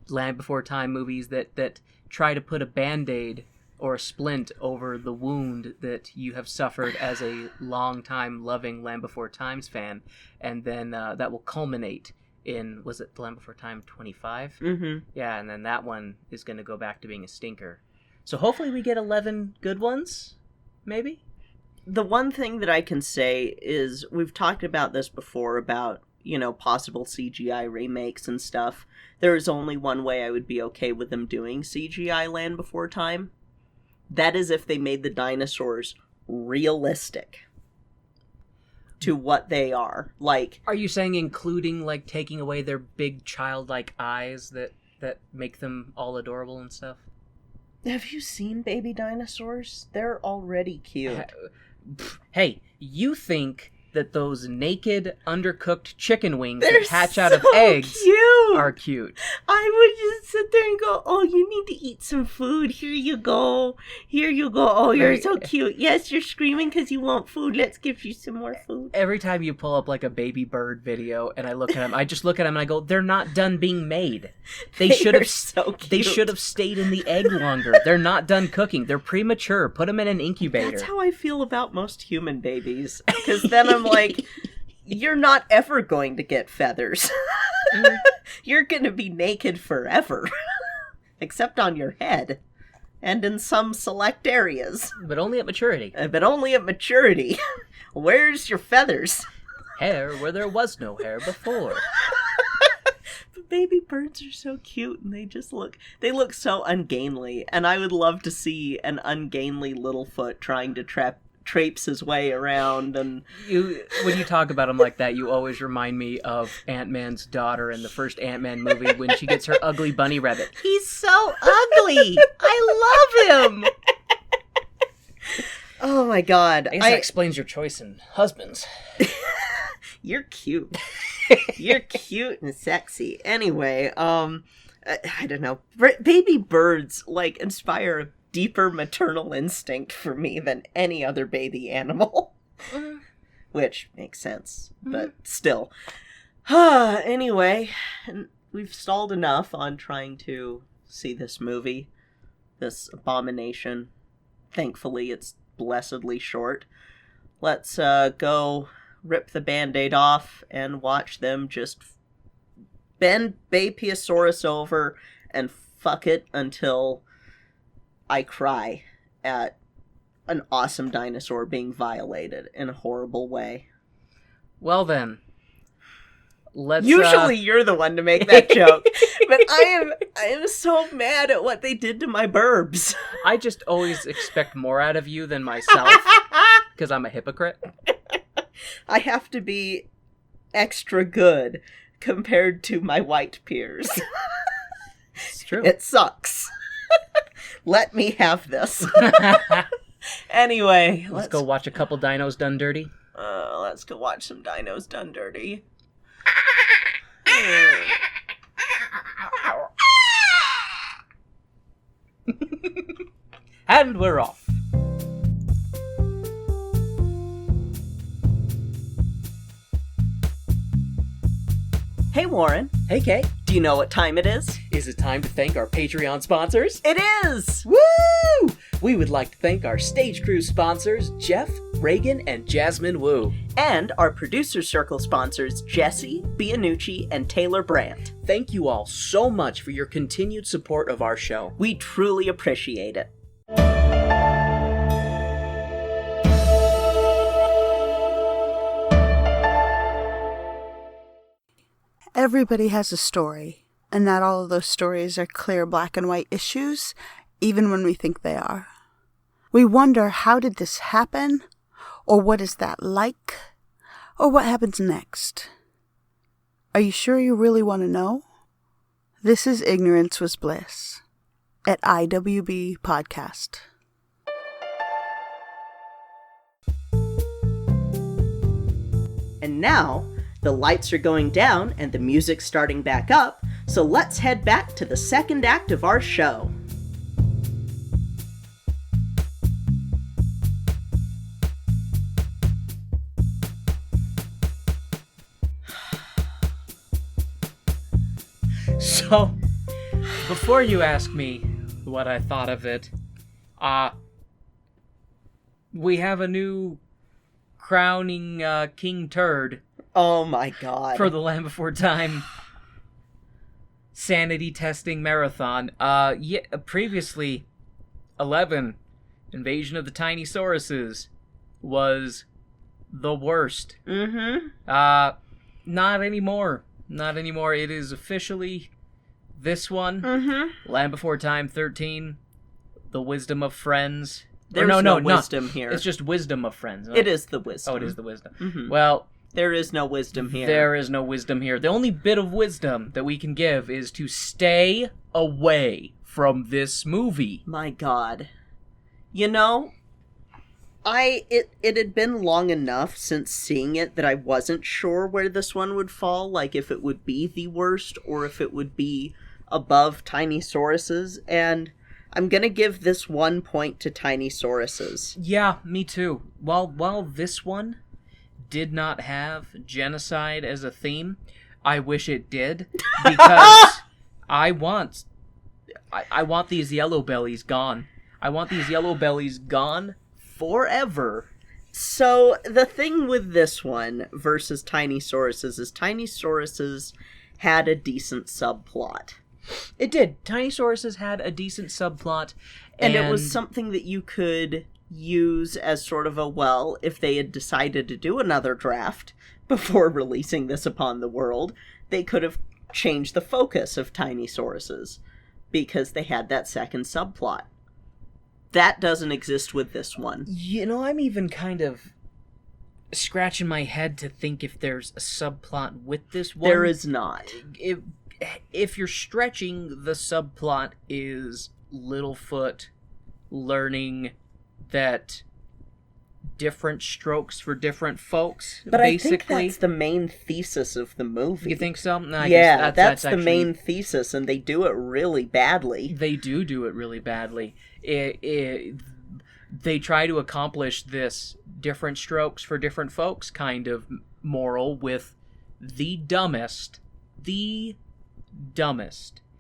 Speaker 1: Land Before Time movies that try to put a Band-Aid or a splint over the wound that you have suffered as a long-time loving Land Before Times fan, and then that will culminate in, was it Land Before Time 25?
Speaker 2: Mm-hmm.
Speaker 1: Yeah, and then that one is going to go back to being a stinker. So hopefully we get 11 good ones, maybe?
Speaker 2: The one thing that I can say is, we've talked about this before, about, possible CGI remakes and stuff. There is only one way I would be okay with them doing CGI Land Before Time. That is if they made the dinosaurs realistic to what they are. Like,
Speaker 1: are you saying including, like, taking away their big childlike eyes that make them all adorable and stuff?
Speaker 2: Have you seen baby dinosaurs? They're already cute.
Speaker 1: Hey, you think that those naked, undercooked chicken wings
Speaker 2: They're
Speaker 1: that hatch out of
Speaker 2: so
Speaker 1: eggs
Speaker 2: cute.
Speaker 1: are cute?
Speaker 2: I would just sit there and go, oh, you need to eat some food. Here you go. Here you go. Oh, you're so cute. Yes, you're screaming because you want food. Let's give you some more food.
Speaker 1: Every time you pull up, like, a baby bird video and I look at them, I just look at them and I go, they're not done being made. They should have
Speaker 2: so cute.
Speaker 1: They should have stayed in the egg longer. They're not done cooking. They're premature. Put them in an incubator.
Speaker 2: That's how I feel about most human babies. Because then I'm like, you're not ever going to get feathers. You're going to be naked forever. Except on your head. And in some select areas.
Speaker 1: But only at maturity.
Speaker 2: But only at maturity. Where's your feathers?
Speaker 1: Hair where there was no hair before.
Speaker 2: But baby birds are so cute, and they look so ungainly. And I would love to see an ungainly Littlefoot trying to traipse his way around. And
Speaker 1: when you talk about him like that, you always remind me of Ant-Man's daughter in the first Ant-Man movie when she gets her ugly bunny rabbit. He's so ugly. I love him.
Speaker 2: Oh my god.
Speaker 1: I guess that explains your choice in husbands.
Speaker 2: You're cute. You're cute and sexy. Anyway, I don't know. Baby birds, like, inspire a deeper maternal instinct for me than any other baby animal. Which makes sense, but still. Anyway, we've stalled enough on trying to see this movie. This abomination. Thankfully, it's blessedly short. Let's go rip the Band-Aid off and watch them just bend Bapiosaurus over and fuck it until I cry at an awesome dinosaur being violated in a horrible way.
Speaker 1: Well then, let's...
Speaker 2: Usually you're the one to make that joke, but I am so mad at what they did to my burbs.
Speaker 1: I just always expect more out of you than myself, because I'm a hypocrite.
Speaker 2: I have to be extra good compared to my white peers.
Speaker 1: It's true.
Speaker 2: It sucks. Let me have this. Anyway,
Speaker 1: let's go watch a couple dinos done dirty.
Speaker 2: Let's go watch some dinos done dirty.
Speaker 1: And we're off.
Speaker 2: Hey Warren.
Speaker 1: Hey Kay.
Speaker 2: Do you know what time it is?
Speaker 1: Is it time to thank our Patreon sponsors?
Speaker 2: It is!
Speaker 1: Woo! We would like to thank our Stage Crew sponsors, Jeff, Reagan, and Jasmine Wu.
Speaker 2: And our Producer Circle sponsors, Jesse, BeAnArtsHero, and Taylor Brandt.
Speaker 1: Thank you all so much for your continued support of our show.
Speaker 2: We truly appreciate it.
Speaker 4: Everybody has a story, and not all of those stories are clear black and white issues, even when we think they are. We wonder, how did this happen? Or what is that like? Or what happens next? Are you sure you really want to know? This is Ignorance Was Bliss at IWB Podcast.
Speaker 2: And now, the lights are going down and the music's starting back up, so let's head back to the second act of our show.
Speaker 1: So, before you ask me what I thought of it, we have a new crowning King Turd
Speaker 2: Oh my god.
Speaker 1: for the Land Before Time sanity testing marathon. Previously, 11, Invasion of the Tiny Sauruses, was the worst.
Speaker 2: Mm-hmm.
Speaker 1: Not anymore. Not anymore. It is officially this one.
Speaker 2: Mm-hmm.
Speaker 1: Land Before Time 13, The Wisdom of Friends.
Speaker 2: There's no wisdom here.
Speaker 1: It's just Wisdom of Friends.
Speaker 2: It is the wisdom.
Speaker 1: Oh, it is the wisdom.
Speaker 2: Mm-hmm.
Speaker 1: Well,
Speaker 2: there is no wisdom here.
Speaker 1: there is no wisdom here. The only bit of wisdom that we can give is to stay away from this movie.
Speaker 2: My god. You know, it had been long enough since seeing it that I wasn't sure where this one would fall, like if it would be the worst or if it would be above Tiny Sauruses, and I'm gonna give this 1 point to Tiny Sauruses.
Speaker 1: Yeah, me too. While this one did not have genocide as a theme, I wish it did, because I want these Yellow Bellies gone. I want these Yellow Bellies gone forever.
Speaker 2: So, the thing with this one versus Tiny Sauruses is Tiny Sauruses had a decent subplot.
Speaker 1: It did. Tiny Sauruses had a decent subplot,
Speaker 2: And it was something that you could use as sort of a, well, if they had decided to do another draft before releasing this upon the world, they could have changed the focus of Tiny Sauruses because they had that second subplot. That doesn't exist with this one.
Speaker 1: You know, I'm even kind of scratching my head to think if there's a subplot with this one.
Speaker 2: There is not.
Speaker 1: If you're stretching, the subplot is Littlefoot learning that different strokes for different folks,
Speaker 2: But
Speaker 1: basically.
Speaker 2: I think that's the main thesis of the movie.
Speaker 1: You think so? No, I
Speaker 2: yeah,
Speaker 1: guess
Speaker 2: that's the
Speaker 1: actually,
Speaker 2: main thesis, and they do it really badly.
Speaker 1: They do it really badly. They try to accomplish this different strokes for different folks kind of moral with the dumbest.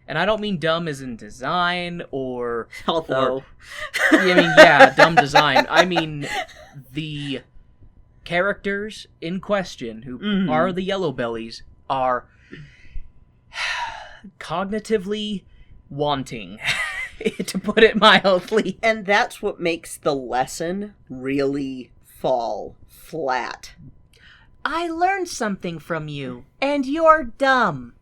Speaker 1: And I don't mean dumb as in design or...
Speaker 2: Although...
Speaker 1: dumb design. I mean the characters in question, who are the Yellow Bellies, are cognitively wanting, to put it mildly.
Speaker 2: And that's what makes the lesson really fall flat.
Speaker 3: I learned something from you, and you're dumb.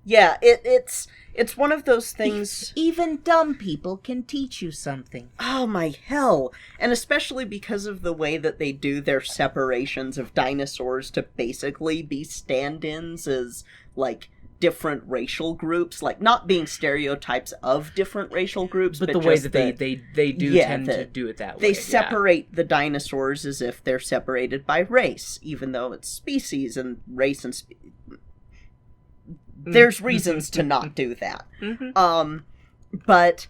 Speaker 2: Yeah, it's one of those things...
Speaker 3: Even dumb people can teach you something.
Speaker 2: Oh my hell. And especially because of the way that they do their separations of dinosaurs to basically be stand-ins as, like, different racial groups. Like, not being stereotypes of different racial groups, but
Speaker 1: the way
Speaker 2: just
Speaker 1: that they do tend to do it that way.
Speaker 2: They separate the dinosaurs as if they're separated by race, even though it's species and race and there's reasons to not do that. But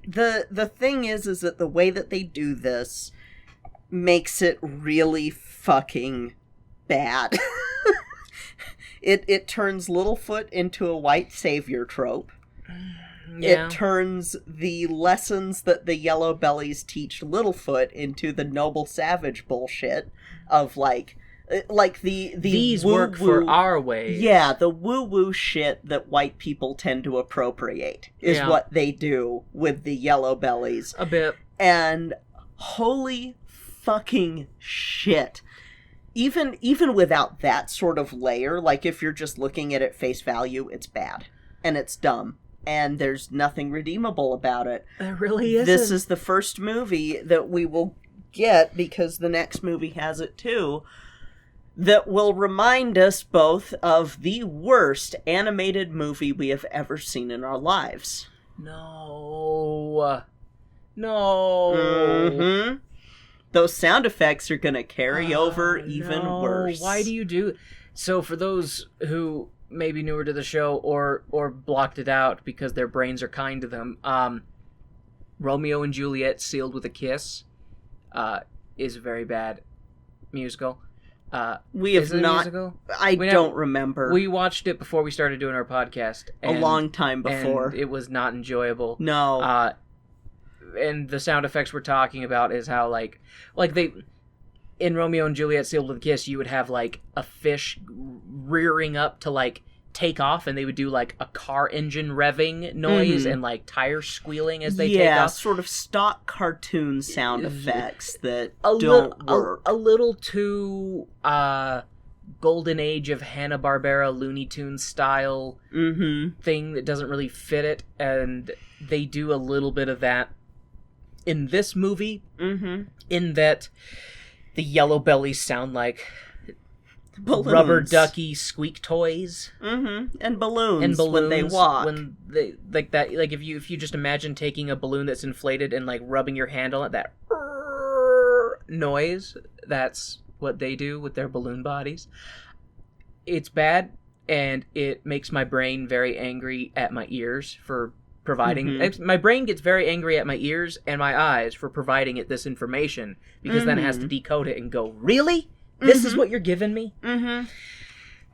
Speaker 2: the thing is that the way that they do this makes it really fucking bad. It turns Littlefoot into a white savior trope.
Speaker 1: Yeah.
Speaker 2: It turns the lessons that the Yellow Bellies teach Littlefoot into the noble savage bullshit of like the
Speaker 1: these
Speaker 2: woo-woo,
Speaker 1: work for our ways.
Speaker 2: Yeah, the woo-woo shit that white people tend to appropriate is what they do with the Yellow Bellies.
Speaker 1: A bit.
Speaker 2: And holy fucking shit. Even without that sort of layer, like if you're just looking at it face value, it's bad. And it's dumb. And there's nothing redeemable about it.
Speaker 1: There really isn't.
Speaker 2: This is the first movie that we will get, because the next movie has it too, that will remind us both of the worst animated movie we have ever seen in our lives.
Speaker 1: No.
Speaker 2: Mm-hmm. Those sound effects are gonna carry over even worse.
Speaker 1: Why do you do... So for those who may be newer to the show or blocked it out because their brains are kind to them, Romeo and Juliet Sealed with a Kiss is a very bad musical.
Speaker 2: We have
Speaker 1: is it a
Speaker 2: not.
Speaker 1: musical?
Speaker 2: I don't remember.
Speaker 1: We watched it before we started doing our podcast.
Speaker 2: A long time before.
Speaker 1: And it was not enjoyable.
Speaker 2: No.
Speaker 1: And the sound effects we're talking about is how, like they... In Romeo and Juliet Sealed with a Kiss, you would have, like, a fish rearing up to, like, take off, and they would do, like, a car engine revving noise and, like, tires squealing as they take off.
Speaker 2: Yeah, sort of stock cartoon sound effects that don't work.
Speaker 1: A little too, Golden Age of Hanna-Barbera Looney Tunes style thing that doesn't really fit it, and they do a little bit of that in this movie, in that the Yellow Bellies sound like
Speaker 2: balloons.
Speaker 1: Rubber ducky squeak toys,
Speaker 2: and balloons when they walk.
Speaker 1: When they like that, like if you just imagine taking a balloon that's inflated and like rubbing your hand on it, that noise. That's what they do with their balloon bodies. It's bad, and it makes my brain very angry at my ears for providing. My brain gets very angry at my ears and my eyes for providing it this information, because then it has to decode it and go, really? This is what you're giving me?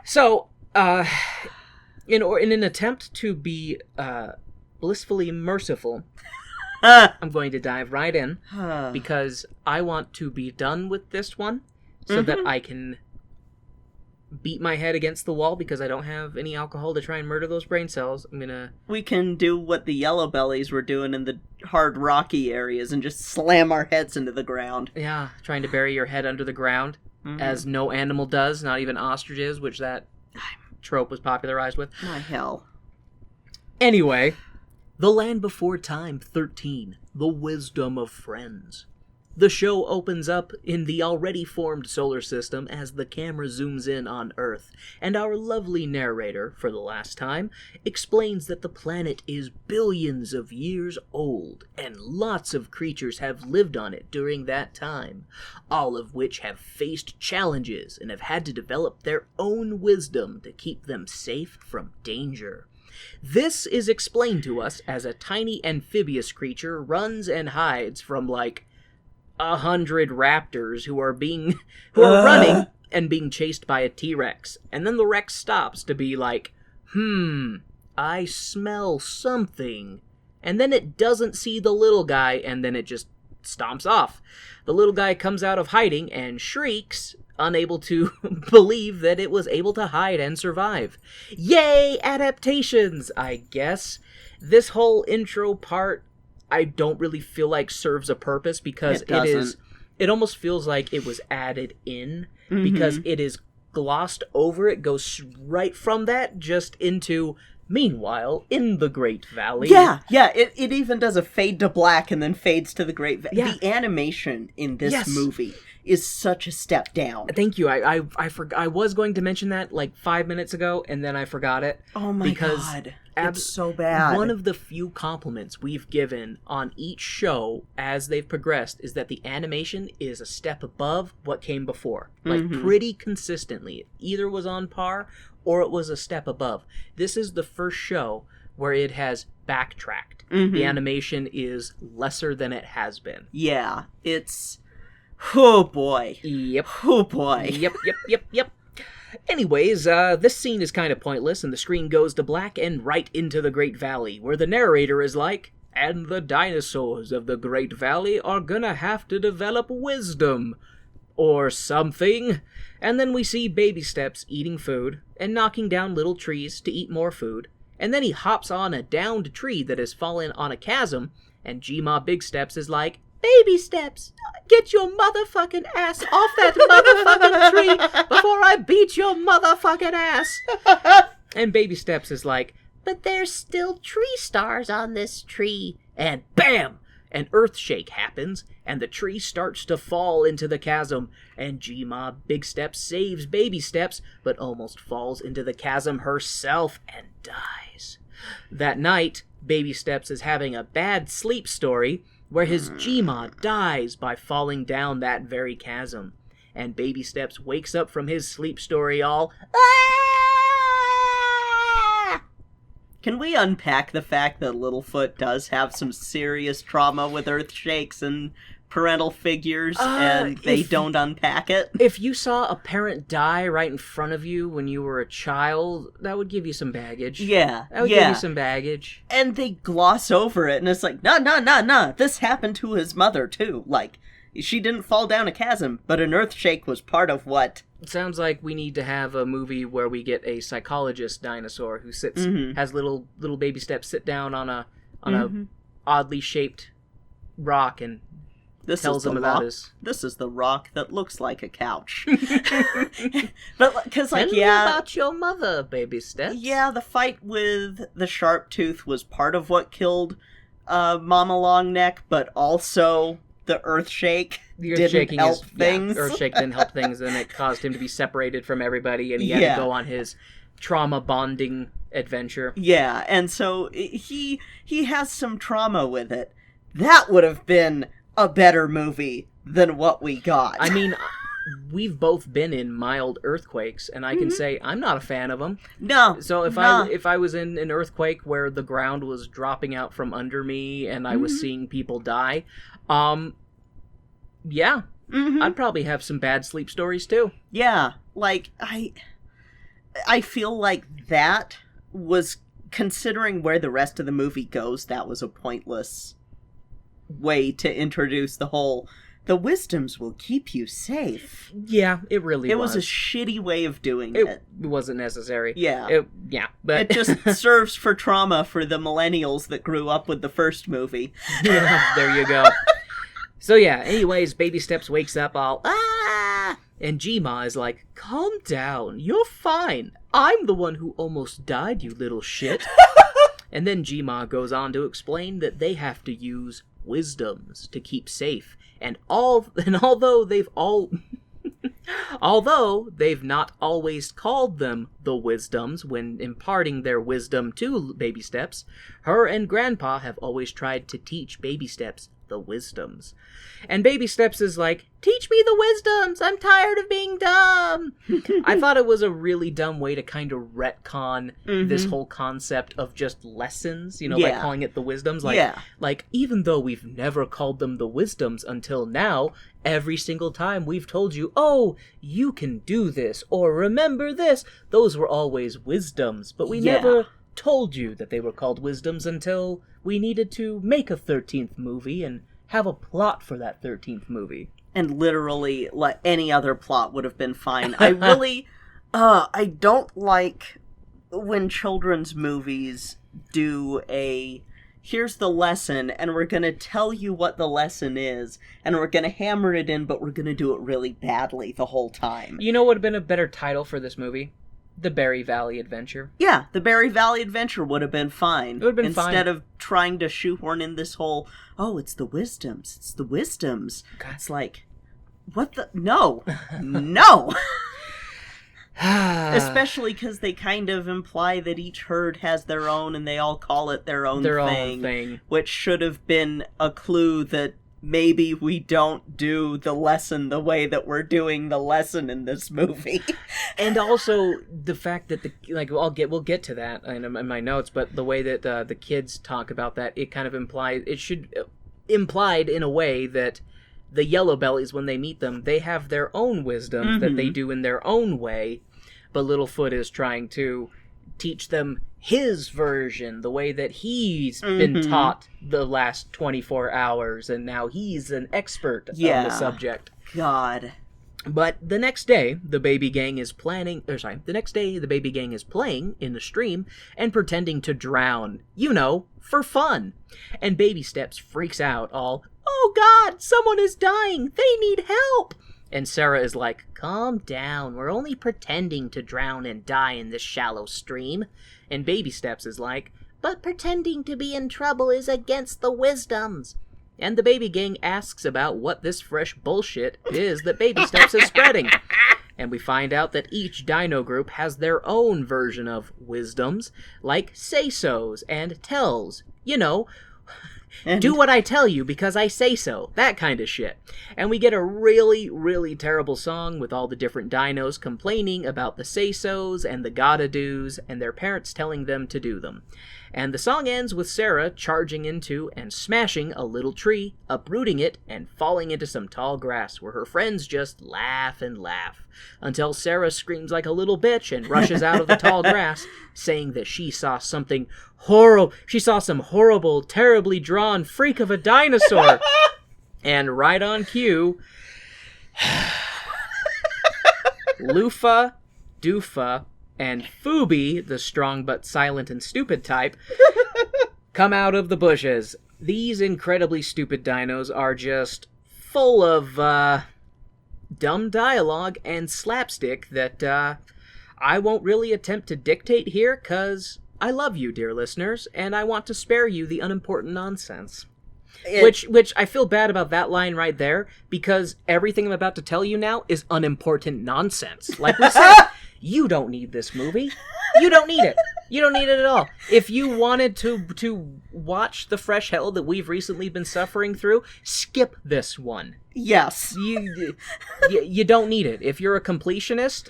Speaker 1: So, in an attempt to be blissfully merciful, I'm going to dive right in, because I want to be done with this one so that I can beat my head against the wall, because I don't have any alcohol to try and murder those brain cells.
Speaker 2: We can do what the Yellow Bellies were doing in the hard rocky areas and just slam our heads into the ground.
Speaker 1: Yeah, trying to bury your head under the ground, as no animal does, not even ostriches, which that trope was popularized with.
Speaker 2: My hell.
Speaker 1: Anyway, The Land Before Time XIII, The Wisdom of Friends. The show opens up in the already formed solar system as the camera zooms in on Earth, and our lovely narrator, for the last time, explains that the planet is billions of years old, and lots of creatures have lived on it during that time, all of which have faced challenges and have had to develop their own wisdom to keep them safe from danger. This is explained to us as a tiny amphibious creature runs and hides from, like, 100 raptors who are running and being chased by a T-Rex. And then the Rex stops to be like, I smell something. And then it doesn't see the little guy, and then it just stomps off. The little guy comes out of hiding and shrieks, unable to believe that it was able to hide and survive. Yay, adaptations, I guess. This whole intro part, I don't really feel like serves a purpose, because it almost feels like it was added in, because it is glossed over. It goes right from that just into, meanwhile, in the Great Valley.
Speaker 2: Yeah, it even does a fade to black and then fades to the Great Valley. Yeah. The animation in this movie is such a step down.
Speaker 1: Thank you. I was going to mention that like 5 minutes ago, and then I forgot it.
Speaker 2: Oh my god. It's so bad.
Speaker 1: One of the few compliments we've given on each show as they've progressed is that the animation is a step above what came before. Like, pretty consistently. It either was on par or it was a step above. This is the first show where it has backtracked. The animation is lesser than it has been.
Speaker 2: Yeah, it's... Oh boy.
Speaker 1: Yep.
Speaker 2: Oh boy.
Speaker 1: Yep. Anyways, this scene is kind of pointless, and the screen goes to black and right into the Great Valley, where the narrator is like, and the dinosaurs of the Great Valley are gonna have to develop wisdom, or something. And then we see Baby Steps eating food, and knocking down little trees to eat more food, and then he hops on a downed tree that has fallen on a chasm, and G-Ma Big Steps is like, Baby Steps, get your motherfucking ass off that motherfucking tree before I beat your motherfucking ass. And Baby Steps is like,
Speaker 3: but there's still tree stars on this tree.
Speaker 1: And bam! An earthshake happens, and the tree starts to fall into the chasm, and G-Ma Big Steps saves Baby Steps, but almost falls into the chasm herself and dies. That night, Baby Steps is having a bad sleep story, where his G-Ma dies by falling down that very chasm. And Baby Steps wakes up from his sleep story all, ah!
Speaker 2: Can we unpack the fact that Littlefoot does have some serious trauma with earthshakes and parental figures and they don't unpack it.
Speaker 1: If you saw a parent die right in front of you when you were a child, that would give you some baggage.
Speaker 2: Yeah.
Speaker 1: That would give you some baggage.
Speaker 2: And they gloss over it, and it's like, no. This happened to his mother, too. Like, she didn't fall down a chasm, but an earthshake was part of what...
Speaker 1: It sounds like we need to have a movie where we get a psychologist dinosaur who sits, has little baby steps, sit down on a oddly shaped rock and tells him about his...
Speaker 2: This is the rock that looks like a couch. But, because, like,
Speaker 1: Tell me about your mother, baby steps.
Speaker 2: Yeah, the fight with the sharp tooth was part of what killed Mama Longneck, but also the earthshake didn't help things.
Speaker 1: Yeah, earthshake didn't help things, and it caused him to be separated from everybody, and he had to go on his trauma bonding adventure.
Speaker 2: Yeah, and so he has some trauma with it. That would have been a better movie than what we got.
Speaker 1: I mean, we've both been in mild earthquakes, and I can say I'm not a fan of them.
Speaker 2: No.
Speaker 1: So if I was in an earthquake where the ground was dropping out from under me and I was seeing people die, yeah, I'd probably have some bad sleep stories too.
Speaker 2: Yeah, like I feel like that was, considering where the rest of the movie goes, that was a pointless way to introduce the wisdoms will keep you safe.
Speaker 1: Yeah, it really was.
Speaker 2: It was a shitty way of doing it.
Speaker 1: It wasn't necessary.
Speaker 2: Yeah.
Speaker 1: But
Speaker 2: it just serves for trauma for the millennials that grew up with the first movie.
Speaker 1: Yeah, there you go. So yeah, anyways, Baby Steps wakes up all, and G-Ma is like, calm down, you're fine. I'm the one who almost died, you little shit. And then G-Ma goes on to explain that they have to use wisdoms to keep safe. And although they've not always called them the wisdoms when imparting their wisdom to Baby Steps, her and Grandpa have always tried to teach Baby Steps the wisdoms. And Baby Steps is like, teach me the wisdoms, I'm tired of being dumb. I thought it was a really dumb way to kind of retcon this whole concept of just lessons, by calling it the wisdoms. Like, even though we've never called them the wisdoms until now, every single time we've told you, oh, you can do this, or remember this, those were always wisdoms, but we never told you that they were called wisdoms until we needed to make a 13th movie and have a plot for that 13th movie.
Speaker 2: And literally, like, any other plot would have been fine. I really, I don't like when children's movies do here's the lesson, and we're gonna tell you what the lesson is, and we're gonna hammer it in, but we're gonna do it really badly the whole time.
Speaker 1: You know what would have been a better title for this movie? The Berry Valley Adventure.
Speaker 2: Yeah, the Berry Valley Adventure would have been fine.
Speaker 1: It would have been fine.
Speaker 2: Instead of trying to shoehorn in this whole, it's the wisdoms. It's the wisdoms.
Speaker 1: God.
Speaker 2: It's like, what the? No. No! Especially because they kind of imply that each herd has their own and they all call it their own thing. Which should have been a clue that maybe we don't do the lesson the way that we're doing the lesson in this movie.
Speaker 1: And also the fact that we'll get to that in my notes, but the way that the kids talk about that, it kind of implied in a way that the Yellow Bellies, when they meet them, they have their own wisdom that they do in their own way, but Littlefoot is trying to teach them his version, the way that he's been taught the last 24 hours, and now he's an expert on the subject.
Speaker 2: God.
Speaker 1: But the next day, the baby gang is playing in the stream and pretending to drown, for fun. And Baby Steps freaks out all, oh God, someone is dying, they need help. And Sarah is like, calm down, we're only pretending to drown and die in this shallow stream. And Baby Steps is like, but pretending to be in trouble is against the wisdoms. And the baby gang asks about what this fresh bullshit is that Baby Steps is spreading. And we find out that each dino group has their own version of wisdoms, like say-sos and tells. Do what I tell you because I say so. That kind of shit. And we get a really, really terrible song with all the different dinos complaining about the say-sos and the gotta-dos and their parents telling them to do them. And the song ends with Sarah charging into and smashing a little tree, uprooting it, and falling into some tall grass where her friends just laugh and laugh, until Sarah screams like a little bitch and rushes out of the tall grass, saying that she saw something horrible. She saw some horrible, terribly drawn freak of a dinosaur. And right on cue, Lufa, Doofa, and Fubi, the strong but silent and stupid type, come out of the bushes. These incredibly stupid dinos are just full of dumb dialogue and slapstick that I won't really attempt to dictate here, because I love you, dear listeners, and I want to spare you the unimportant nonsense. Which I feel bad about that line right there, because everything I'm about to tell you now is unimportant nonsense. Like we said, you don't need this movie. You don't need it. You don't need it at all. If you wanted to watch the fresh hell that we've recently been suffering through, skip this one.
Speaker 2: Yes.
Speaker 1: You don't need it. If you're a completionist,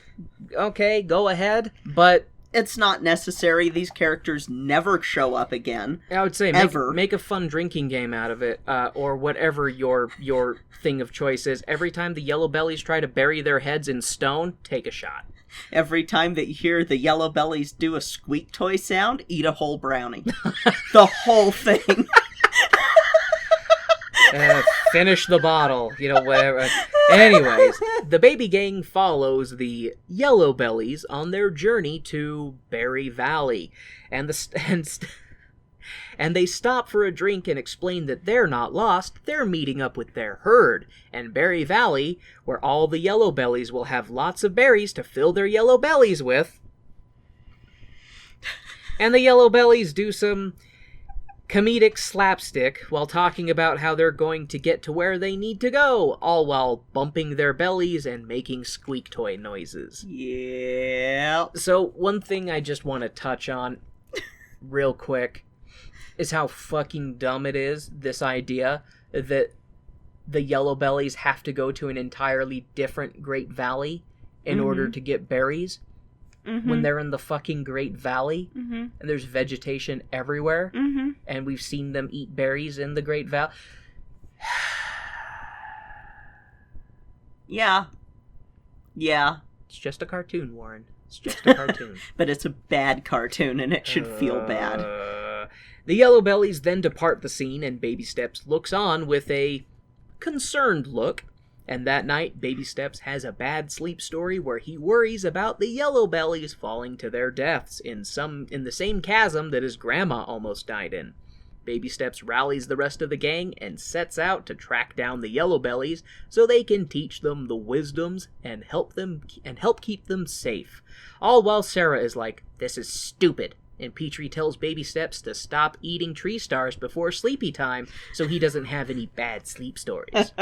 Speaker 1: okay, go ahead, but
Speaker 2: it's not necessary. These characters never show up again.
Speaker 1: I would say make a fun drinking game out of it, or whatever your thing of choice is. Every time the Yellow Bellies try to bury their heads in stone, take a shot.
Speaker 2: Every time that you hear the Yellow Bellies do a squeak toy sound, eat a whole brownie. The whole thing.
Speaker 1: Finish the bottle, whatever. Anyways, the baby gang follows the Yellow Bellies on their journey to Berry Valley, and they stop for a drink and explain that they're not lost, they're meeting up with their herd, and Berry Valley, where all the Yellow Bellies will have lots of berries to fill their yellow bellies with. And the Yellow Bellies do some comedic slapstick while talking about how they're going to get to where they need to go, all while bumping their bellies and making squeak toy noises.
Speaker 2: Yeah.
Speaker 1: So one thing I just want to touch on real quick is how fucking dumb it is, this idea that the Yellow Bellies have to go to an entirely different Great Valley in order to get berries. When they're in the fucking Great Valley, and there's vegetation everywhere, and we've seen them eat berries in the Great Valley.
Speaker 2: Yeah.
Speaker 1: It's just a cartoon, Warren. It's just a cartoon.
Speaker 2: But it's a bad cartoon, and it should feel bad.
Speaker 1: The Yellow Bellies then depart the scene, and Baby Steps looks on with a concerned look. And that night, Baby Steps has a bad sleep story where he worries about the Yellow Bellies falling to their deaths in the same chasm that his grandma almost died in. Baby Steps rallies the rest of the gang and sets out to track down the Yellow Bellies so they can teach them the wisdoms and help keep them safe. All while Sarah is like, "This is stupid." And Petrie tells Baby Steps to stop eating tree stars before sleepy time so he doesn't have any bad sleep stories.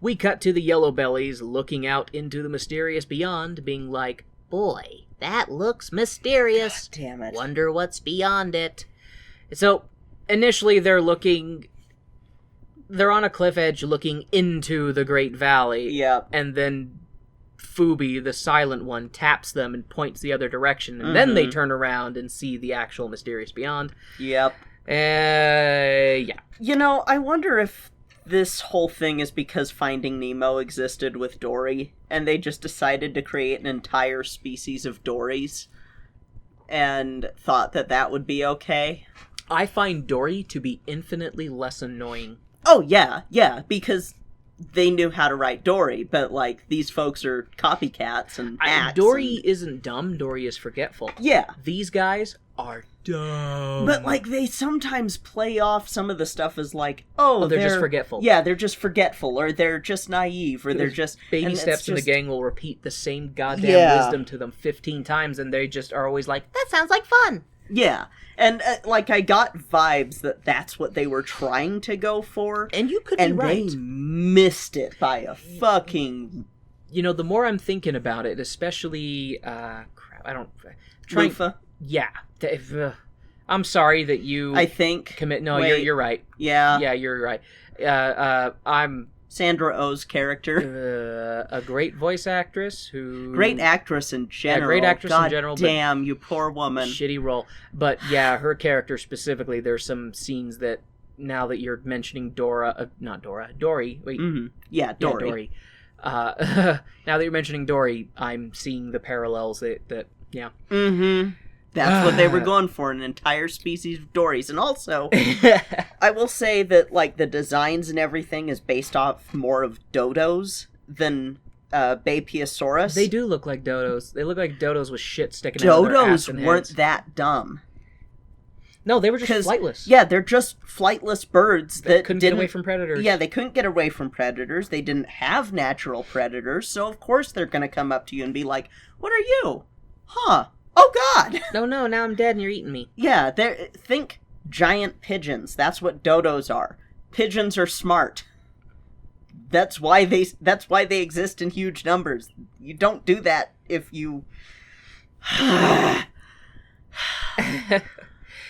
Speaker 1: We cut to the Yellow Bellies looking out into the mysterious beyond, being like,
Speaker 3: Boy, that looks mysterious.
Speaker 2: God damn it.
Speaker 3: Wonder what's beyond it.
Speaker 1: So, initially they're on a cliff edge looking into the Great Valley.
Speaker 2: Yep.
Speaker 1: And then Fubi, the silent one, taps them and points the other direction. And then they turn around and see the actual mysterious beyond.
Speaker 2: Yep.
Speaker 1: Yeah.
Speaker 2: I wonder if this whole thing is because Finding Nemo existed with Dory, and they just decided to create an entire species of Dories, and thought that would be okay.
Speaker 1: I find Dory to be infinitely less annoying.
Speaker 2: Oh, yeah, because they knew how to write Dory, but, these folks are copycats and hacks.
Speaker 1: Dory isn't dumb, Dory is forgetful.
Speaker 2: Yeah.
Speaker 1: These guys are dumb.
Speaker 2: But, they sometimes play off some of the stuff as
Speaker 1: they're just forgetful.
Speaker 2: Yeah, they're just forgetful, or they're just naive, or they're just...
Speaker 1: Baby Steps in the gang will repeat the same goddamn wisdom to them 15 times, and they just are always like,
Speaker 3: That sounds like fun.
Speaker 2: Yeah. And, I got vibes that that's what they were trying to go for.
Speaker 1: And you could be right.
Speaker 2: And they missed it by a fucking...
Speaker 1: the more I'm thinking about it, especially,
Speaker 2: Lufa?
Speaker 1: Yeah. I'm sorry that you...
Speaker 2: I think.
Speaker 1: No, you're right.
Speaker 2: Yeah.
Speaker 1: Yeah, you're right. I'm
Speaker 2: Sandra Oh's character.
Speaker 1: A great voice actress who...
Speaker 2: Great actress in general.
Speaker 1: Yeah, great actress
Speaker 2: God
Speaker 1: in general.
Speaker 2: Damn, you poor woman.
Speaker 1: Shitty role. But yeah, her character specifically, there's some scenes that, now that you're mentioning Dory. Wait.
Speaker 2: Mm-hmm. Yeah, Dory.
Speaker 1: Now that you're mentioning Dory, I'm seeing the parallels that yeah.
Speaker 2: Mm-hmm. That's what they were going for, an entire species of Dories. And also, I will say that, like, the designs and everything is based off more of dodos than Bapeosaurus.
Speaker 1: They do look like dodos. They look like dodos with shit sticking out of their ass and
Speaker 2: Dodos weren't
Speaker 1: heads.
Speaker 2: that dumb.
Speaker 1: No, they were just flightless.
Speaker 2: Yeah, they're just flightless birds that
Speaker 1: couldn't get away from predators.
Speaker 2: Yeah, they couldn't get away from predators. They didn't have natural predators, so of course they're going to come up to you and be like, "What are you?" Huh. Oh, God!
Speaker 1: No, now I'm dead and you're eating me.
Speaker 2: Yeah, think giant pigeons. That's what dodos are. Pigeons are smart. That's why they exist in huge numbers. You don't do that if you...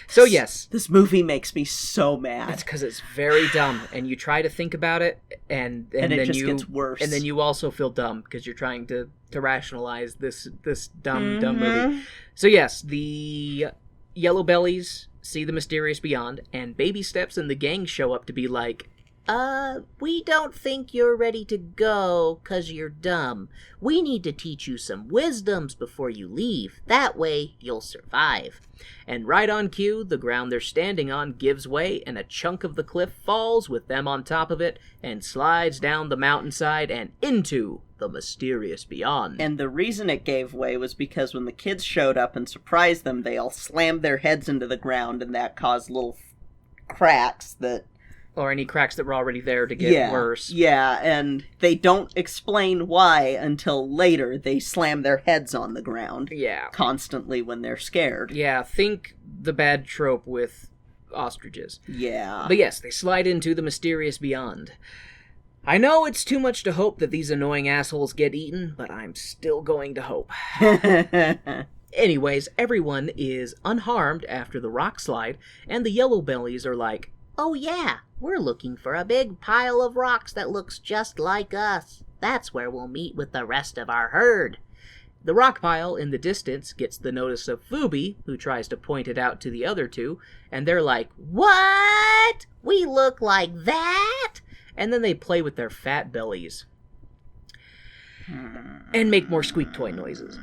Speaker 1: So yes.
Speaker 2: This movie makes me so mad.
Speaker 1: That's because it's very dumb, and you try to think about it, and
Speaker 2: it
Speaker 1: then
Speaker 2: just gets worse.
Speaker 1: And then you also feel dumb because you're trying to rationalize this dumb movie. So yes, the Yellow Bellies see the mysterious beyond, and Baby Steps and the gang show up to be like,
Speaker 3: we don't think you're ready to go 'cause you're dumb. We need to teach you some wisdoms before you leave. That way, you'll survive.
Speaker 1: and right on cue, the ground they're standing on gives way, and a chunk of the cliff falls with them on top of it, and slides down the mountainside and into the mysterious beyond.
Speaker 2: And the reason it gave way was because when the kids showed up and surprised them, they all slammed their heads into the ground, and that caused little cracks that...
Speaker 1: Or any cracks that were already there to get worse.
Speaker 2: Yeah, and they don't explain why until later they slam their heads on the ground.
Speaker 1: Yeah.
Speaker 2: Constantly when they're scared.
Speaker 1: Yeah, think the bad trope with ostriches.
Speaker 2: Yeah.
Speaker 1: But yes, they slide into the mysterious beyond. I know it's too much to hope that these annoying assholes get eaten, but I'm still going to hope. Anyways, everyone is unharmed after the rock slide, and the Yellow Bellies are like,
Speaker 3: "Oh yeah, we're looking for a big pile of rocks that looks just like us. That's where we'll meet with the rest of our herd."
Speaker 1: The rock pile in the distance gets the notice of Phoebe, who tries to point it out to the other two, and they're like,
Speaker 3: "What? We look like that?"
Speaker 1: And then they play with their fat bellies. And make more squeak toy noises.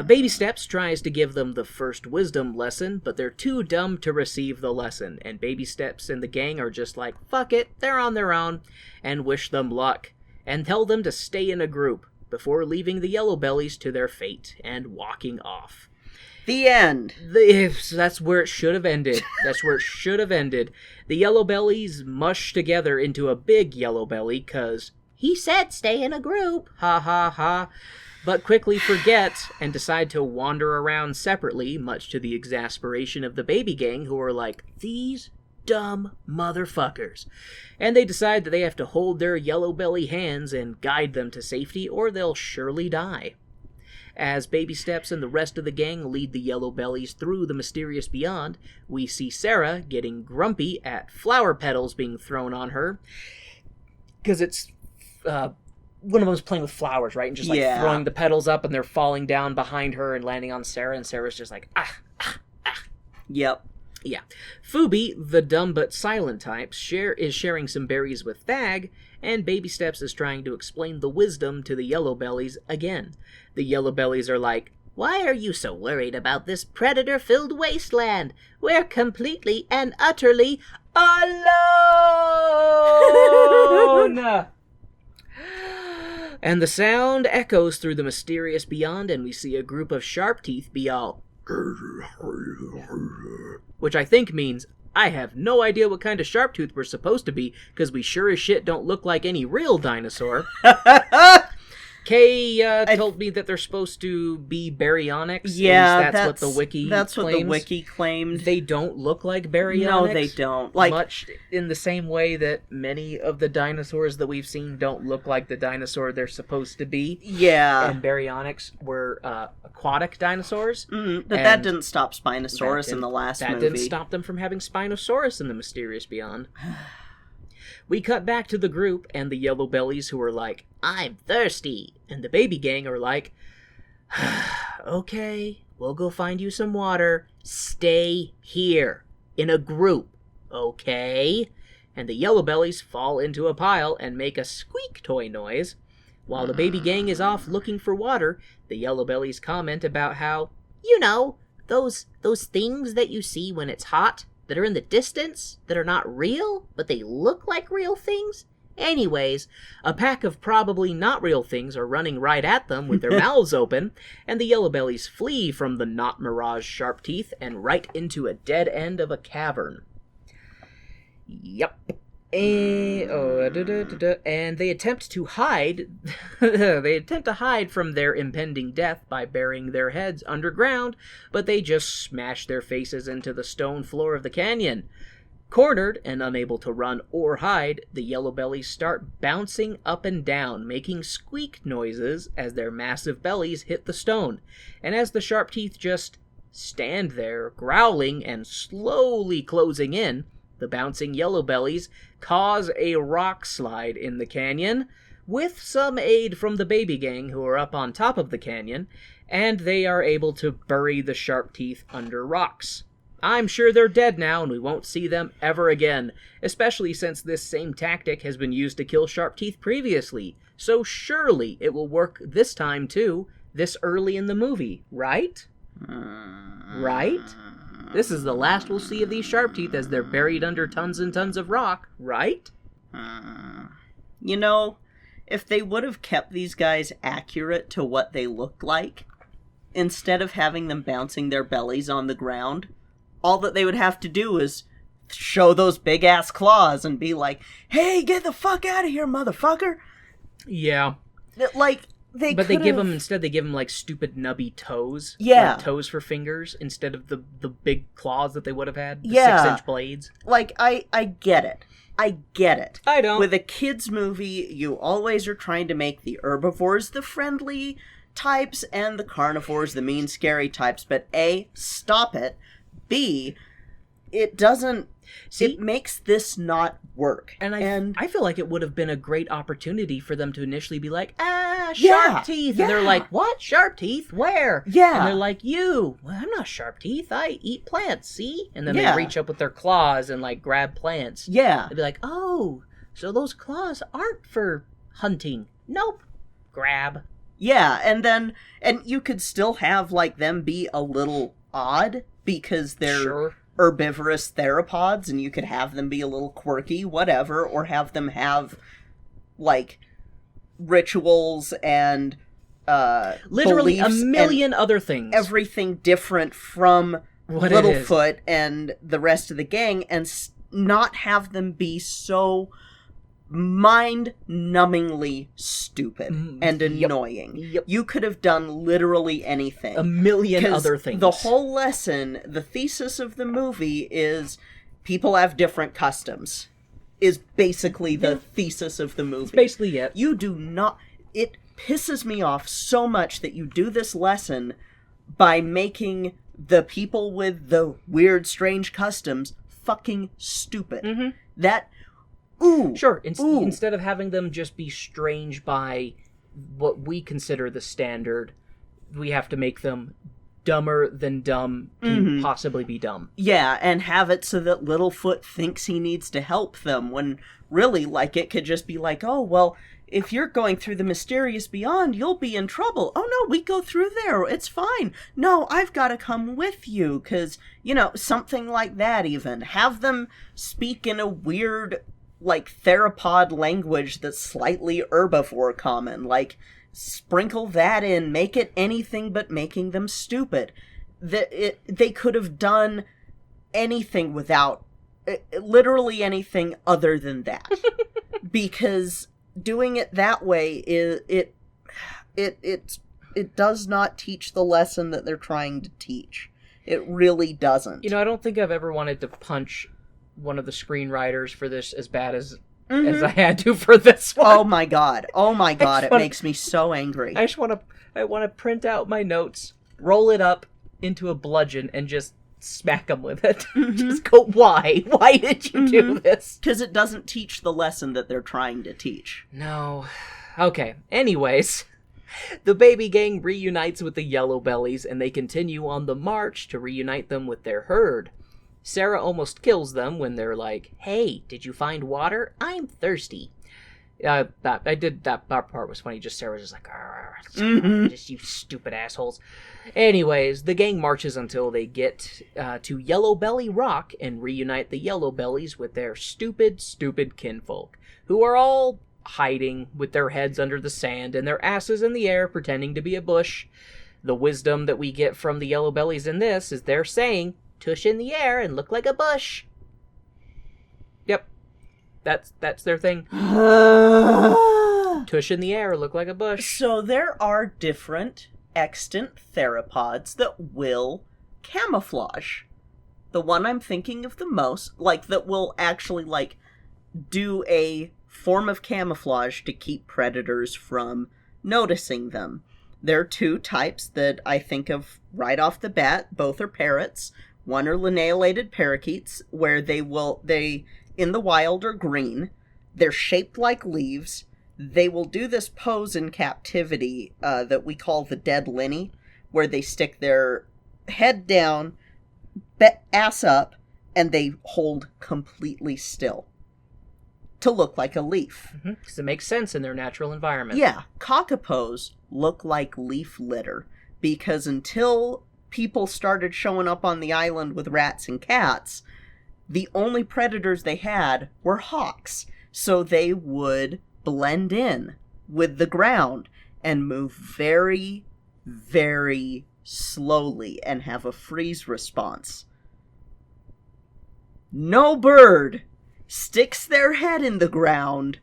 Speaker 1: Baby Steps tries to give them the first wisdom lesson, but they're too dumb to receive the lesson, and Baby Steps and the gang are just like, fuck it, they're on their own, and wish them luck, and tell them to stay in a group, before leaving the Yellow Bellies to their fate, and walking off.
Speaker 2: The end.
Speaker 1: That's where it should have ended. That's where it should have ended. The Yellow Bellies mush together into a big yellow belly, 'cause
Speaker 3: he said stay in a group.
Speaker 1: Ha ha ha. But quickly forget and decide to wander around separately, much to the exasperation of the baby gang, who are like, these dumb motherfuckers. And they decide that they have to hold their yellow belly hands and guide them to safety, or they'll surely die. As Baby Steps and the rest of the gang lead the Yellow Bellies through the mysterious beyond, we see Sarah getting grumpy at flower petals being thrown on her. Because it's... one of them's playing with flowers, right? And just throwing the petals up, and they're falling down behind her and landing on Sarah, and Sarah's just like, ah.
Speaker 2: Yep.
Speaker 1: Yeah. Phoebe, the dumb but silent type, is sharing some berries with Thag, and Baby Steps is trying to explain the wisdom to the Yellow Bellies again. The Yellow Bellies are like,
Speaker 3: "Why are you so worried about this predator-filled wasteland? We're completely and utterly alone!"
Speaker 1: And the sound echoes through the mysterious beyond, and we see a group of sharp teeth be all... Which I think means, I have no idea what kind of sharp tooth we're supposed to be, because we sure as shit don't look like any real dinosaur. Kay told me that they're supposed to be baryonyx.
Speaker 2: Yeah,
Speaker 1: that's what the wiki claims.
Speaker 2: That's what the wiki claimed.
Speaker 1: They don't look like baryonyx.
Speaker 2: No, they don't. Like,
Speaker 1: much in the same way that many of the dinosaurs that we've seen don't look like the dinosaur they're supposed to be.
Speaker 2: Yeah.
Speaker 1: And baryonyx were aquatic dinosaurs.
Speaker 2: Mm-hmm. But that didn't stop Spinosaurus in the last movie.
Speaker 1: That didn't stop them from having Spinosaurus in the Mysterious Beyond. We cut back to the group and the Yellow Bellies, who are like,
Speaker 3: I'm thirsty.
Speaker 1: and the baby gang are like, okay, we'll go find you some water. Stay here in a group, okay? And the Yellow Bellies fall into a pile and make a squeak toy noise. While the baby gang is off looking for water, the Yellow Bellies comment about how,
Speaker 3: You know, those things that you see when it's hot, that are in the distance, that are not real, but they look like real things? Anyways,
Speaker 1: a pack of probably not real things are running right at them with their mouths open, and the Yellow Bellies flee from the not mirage sharp teeth and right into a dead end of a cavern. Yep. And they attempt to hide. They attempt to hide from their impending death by burying their heads underground, but they just smash their faces into the stone floor of the canyon. Cornered and unable to run or hide, the Yellow Bellies start bouncing up and down, making squeak noises as their massive bellies hit the stone. And as the sharp teeth just stand there, growling and slowly closing in, the bouncing Yellow Bellies cause a rock slide in the canyon, with some aid from the baby gang who are up on top of the canyon, and they are able to bury the sharp teeth under rocks. I'm sure they're dead now and we won't see them ever again, especially since this same tactic has been used to kill sharp teeth previously, so surely it will work this time too, this early in the movie, right? Right? This is the last we'll see of these sharp teeth as they're buried under tons and tons of rock, right?
Speaker 2: You know, if they would have kept these guys accurate to what they look like, instead of having them bouncing their bellies on the ground, all that they would have to do is show those big-ass claws and be like, hey, get the fuck out of here, motherfucker!
Speaker 1: Yeah.
Speaker 2: Like,
Speaker 1: They give them like stupid nubby toes.
Speaker 2: Yeah.
Speaker 1: Like toes for fingers instead of the big claws that they would have had. The
Speaker 2: Yeah.
Speaker 1: 6-inch blades.
Speaker 2: Like, I get it. I get it.
Speaker 1: I don't.
Speaker 2: With a kid's movie, you always are trying to make the herbivores the friendly types and the carnivores the mean, scary types. But A, stop it. B, it doesn't...
Speaker 1: See?
Speaker 2: It makes this not work.
Speaker 1: And I feel like it would have been a great opportunity for them to initially be like, sharp
Speaker 2: Yeah,
Speaker 1: teeth.
Speaker 2: yeah.
Speaker 1: And they're like, what? Sharp teeth? Where?
Speaker 2: Yeah.
Speaker 1: And they're like, you. Well, I'm not sharp teeth. I eat plants, see? And then
Speaker 2: Yeah.
Speaker 1: they reach up with their claws and like grab plants.
Speaker 2: Yeah.
Speaker 1: They'd be like, oh, so those claws aren't for hunting. Nope. Grab.
Speaker 2: Yeah, and you could still have, like, them be a little odd because they're...
Speaker 1: Sure.
Speaker 2: herbivorous theropods, and you could have them be a little quirky, whatever, or have them have, like, rituals and,
Speaker 1: Literally a
Speaker 2: beliefs
Speaker 1: million
Speaker 2: and
Speaker 1: other things.
Speaker 2: everything different from
Speaker 1: What it is.
Speaker 2: Littlefoot and the rest of the gang, and not have them be so mind-numbingly stupid and annoying.
Speaker 1: Yep.
Speaker 2: You could have done literally anything.
Speaker 1: A million
Speaker 2: 'Cause
Speaker 1: other things.
Speaker 2: The whole lesson, the thesis of the movie is people have different customs. Is basically the thesis of the movie.
Speaker 1: It's basically it.
Speaker 2: You do not... It pisses me off so much that you do this lesson by making the people with the weird, strange customs fucking stupid.
Speaker 1: Mm-hmm.
Speaker 2: That... Ooh.
Speaker 1: Sure,
Speaker 2: Ooh.
Speaker 1: instead of having them just be strange by what we consider the standard, we have to make them dumber than dumb can possibly be dumb.
Speaker 2: Yeah, and have it so that Littlefoot thinks he needs to help them, when really, like, it could just be like, oh, well, if you're going through the mysterious beyond, you'll be in trouble. Oh, no, we go through there. It's fine. No, I've got to come with you, because, you know, something like that even. Have them speak in a weird... like, theropod language that's slightly herbivore common. Like, sprinkle that in, make it anything but making them stupid. They could have done anything without, literally anything other than that. Because doing it that way, it does not teach the lesson that they're trying to teach. It really doesn't.
Speaker 1: You know, I don't think I've ever wanted to punch one of the screenwriters for this as bad as I had to for this one.
Speaker 2: Oh my god, it makes me so angry.
Speaker 1: I want to print out my notes, roll it up into a bludgeon, and just smack them with it. Just go, why? Why did you do this?
Speaker 2: Because it doesn't teach the lesson that they're trying to teach.
Speaker 1: No. Okay, anyways, the baby gang reunites with the Yellow Bellies, and they continue on the march to reunite them with their herd. Sarah almost kills them when they're like, "Hey, did you find water? I'm thirsty." That part was funny. Just Sarah was just like, just you stupid assholes. Anyways, the gang marches until they get to Yellow Belly Rock and reunite the Yellow Bellies with their stupid kinfolk, who are all hiding with their heads under the sand and their asses in the air, pretending to be a bush. The wisdom that we get from the Yellow Bellies in this is they're saying, "Tush in the air and look like a bush." Yep. That's their thing. Tush in the air, look like a bush.
Speaker 2: So there are different extant theropods that will camouflage. The one I'm thinking of the most, that will actually, do a form of camouflage to keep predators from noticing them. There are two types that I think of right off the bat. Both are parrots. One are lineolated parakeets, where they in the wild are green. They're shaped like leaves. They will do this pose in captivity that we call the dead linny, where they stick their head down, ass up, and they hold completely still to look like a leaf.
Speaker 1: Because it makes sense in their natural environment.
Speaker 2: Yeah, cockapos look like leaf litter, because until people started showing up on the island with rats and cats, the only predators they had were hawks. So they would blend in with the ground and move very, very slowly and have a freeze response. No bird sticks their head in the ground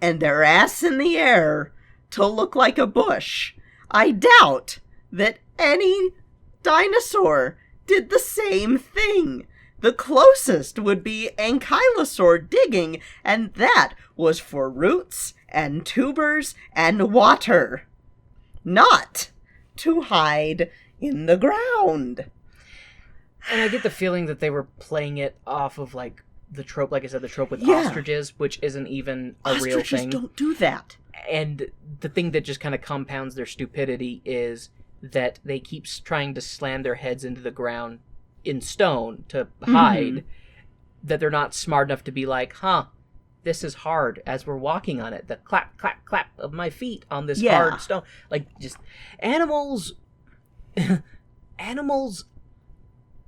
Speaker 2: and their ass in the air to look like a bush. I doubt that any dinosaur did the same thing. The closest would be ankylosaur digging, and that was for roots and tubers and water, not to hide in the ground.
Speaker 1: And I get the feeling that they were playing it off of, the trope, like I said, the trope with
Speaker 2: Yeah.
Speaker 1: ostriches, which isn't even a real
Speaker 2: Ostriches
Speaker 1: thing.
Speaker 2: don't do that.
Speaker 1: And the thing that just kind of compounds their stupidity is that they keep trying to slam their heads into the ground in stone to hide, that they're not smart enough to be like, this is hard as we're walking on it. The clap, clap, clap of my feet on this hard stone. Just animals,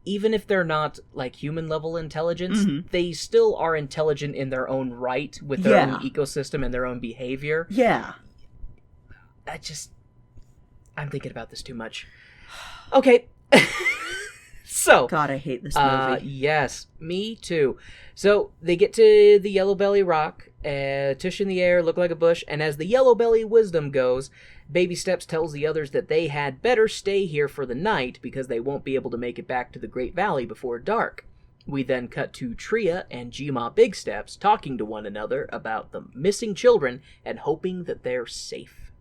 Speaker 1: even if they're not human level intelligence, they still are intelligent in their own right with their own ecosystem and their own behavior.
Speaker 2: Yeah.
Speaker 1: I'm thinking about this too much. Okay. So,
Speaker 2: God, I hate this movie.
Speaker 1: Yes, me too. So they get to the Yellow Belly Rock, tush in the air, look like a bush, and as the Yellow Belly wisdom goes, Baby Steps tells the others that they had better stay here for the night because they won't be able to make it back to the Great Valley before dark. We then cut to Tria and Gma Big Steps talking to one another about the missing children and hoping that they're safe.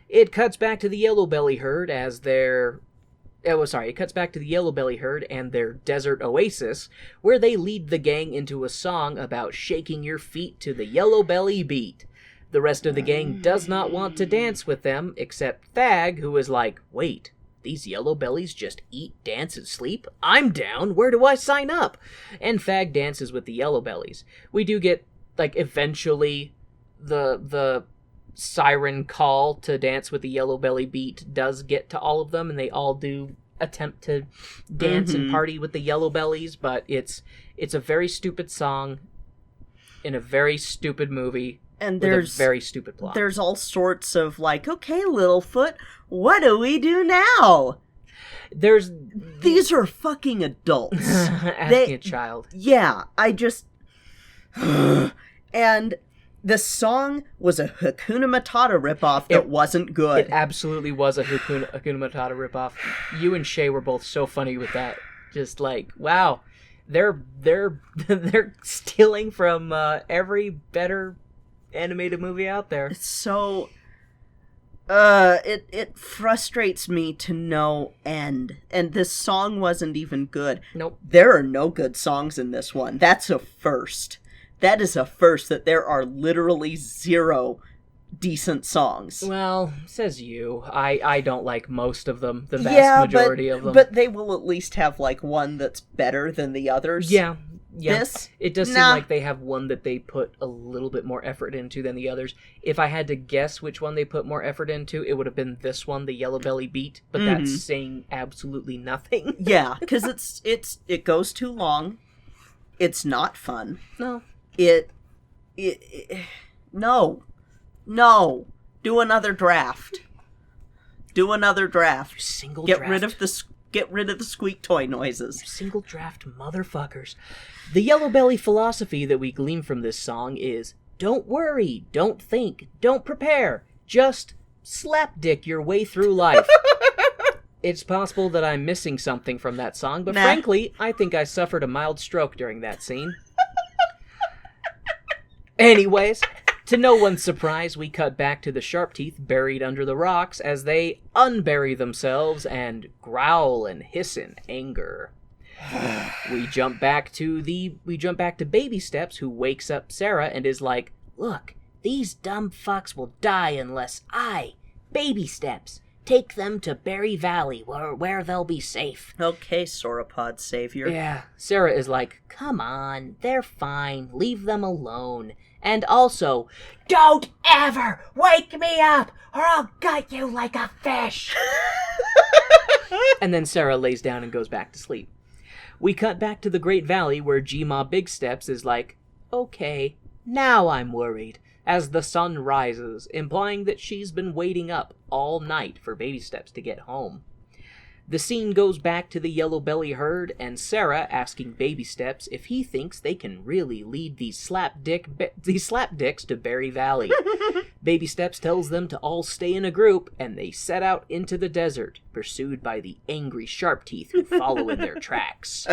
Speaker 1: It cuts back to the Yellow Belly herd as it cuts back to the Yellow Belly herd and their desert oasis, where they lead the gang into a song about shaking your feet to the Yellow Belly beat. The rest of the gang does not want to dance with them, except Thag, who is like, "Wait, these Yellow Bellies just eat, dance, and sleep? I'm down, where do I sign up?" And Thag dances with the Yellow Bellies. We do get, eventually, the siren call to dance with the Yellow Belly beat does get to all of them, and they all do attempt to dance and party with the Yellow Bellies, but it's a very stupid song in a very stupid movie,
Speaker 2: and
Speaker 1: with a very stupid plot.
Speaker 2: There's all sorts of okay, Littlefoot, what do we do now? These are fucking adults.
Speaker 1: Asking a child.
Speaker 2: Yeah, and the song was a Hakuna Matata ripoff that wasn't good.
Speaker 1: It absolutely was a Hakuna Matata ripoff. You and Shay were both so funny with that. Just wow, they're stealing from every better animated movie out there.
Speaker 2: So, It frustrates me to no end. And this song wasn't even good.
Speaker 1: Nope.
Speaker 2: There are no good songs in this one. That's a first. That is a first, that there are literally 0 decent songs.
Speaker 1: Well, says you. I don't like most of them, the vast majority of them.
Speaker 2: But they will at least have, like, one that's better than the others.
Speaker 1: Yeah. It does seem like they have one that they put a little bit more effort into than the others. If I had to guess which one they put more effort into, it would have been this one, the Yellow Belly beat, but that's saying absolutely nothing.
Speaker 2: Yeah, because it goes too long. It's not fun.
Speaker 1: No.
Speaker 2: No. Do another draft.
Speaker 1: Single
Speaker 2: Get
Speaker 1: draft.
Speaker 2: Get rid of the squeak toy noises.
Speaker 1: Single draft motherfuckers. The Yellow Belly philosophy that we glean from this song is, don't worry, don't think, don't prepare, just slapdick your way through life. It's possible that I'm missing something from that song, but frankly, I think I suffered a mild stroke during that scene. Anyways, to no one's surprise, we cut back to the Sharpteeth buried under the rocks as they unbury themselves and growl and hiss in anger. We jump back to Baby Steps, who wakes up Sarah and is like,
Speaker 3: Look, these dumb fucks will die unless I, Baby Steps, take them to Berry Valley where they'll be safe.
Speaker 2: Okay, sauropod savior.
Speaker 1: yeah. Sarah is like,
Speaker 3: Come on, they're fine. Leave them alone. And also, don't ever wake me up or I'll gut you like a fish.
Speaker 1: and then Sarah lays down and goes back to sleep. We cut back to the Great Valley where G-Ma Big Steps is like, okay, now I'm worried, as the sun rises, implying that she's been waiting up all night for Baby Steps to get home. The scene goes back to the Yellow Belly herd and Sarah asking Baby Steps if he thinks they can really lead these slapdicks to Berry Valley. Baby Steps tells them to all stay in a group, and they set out into the desert, pursued by the angry Sharpteeth who follow in their tracks.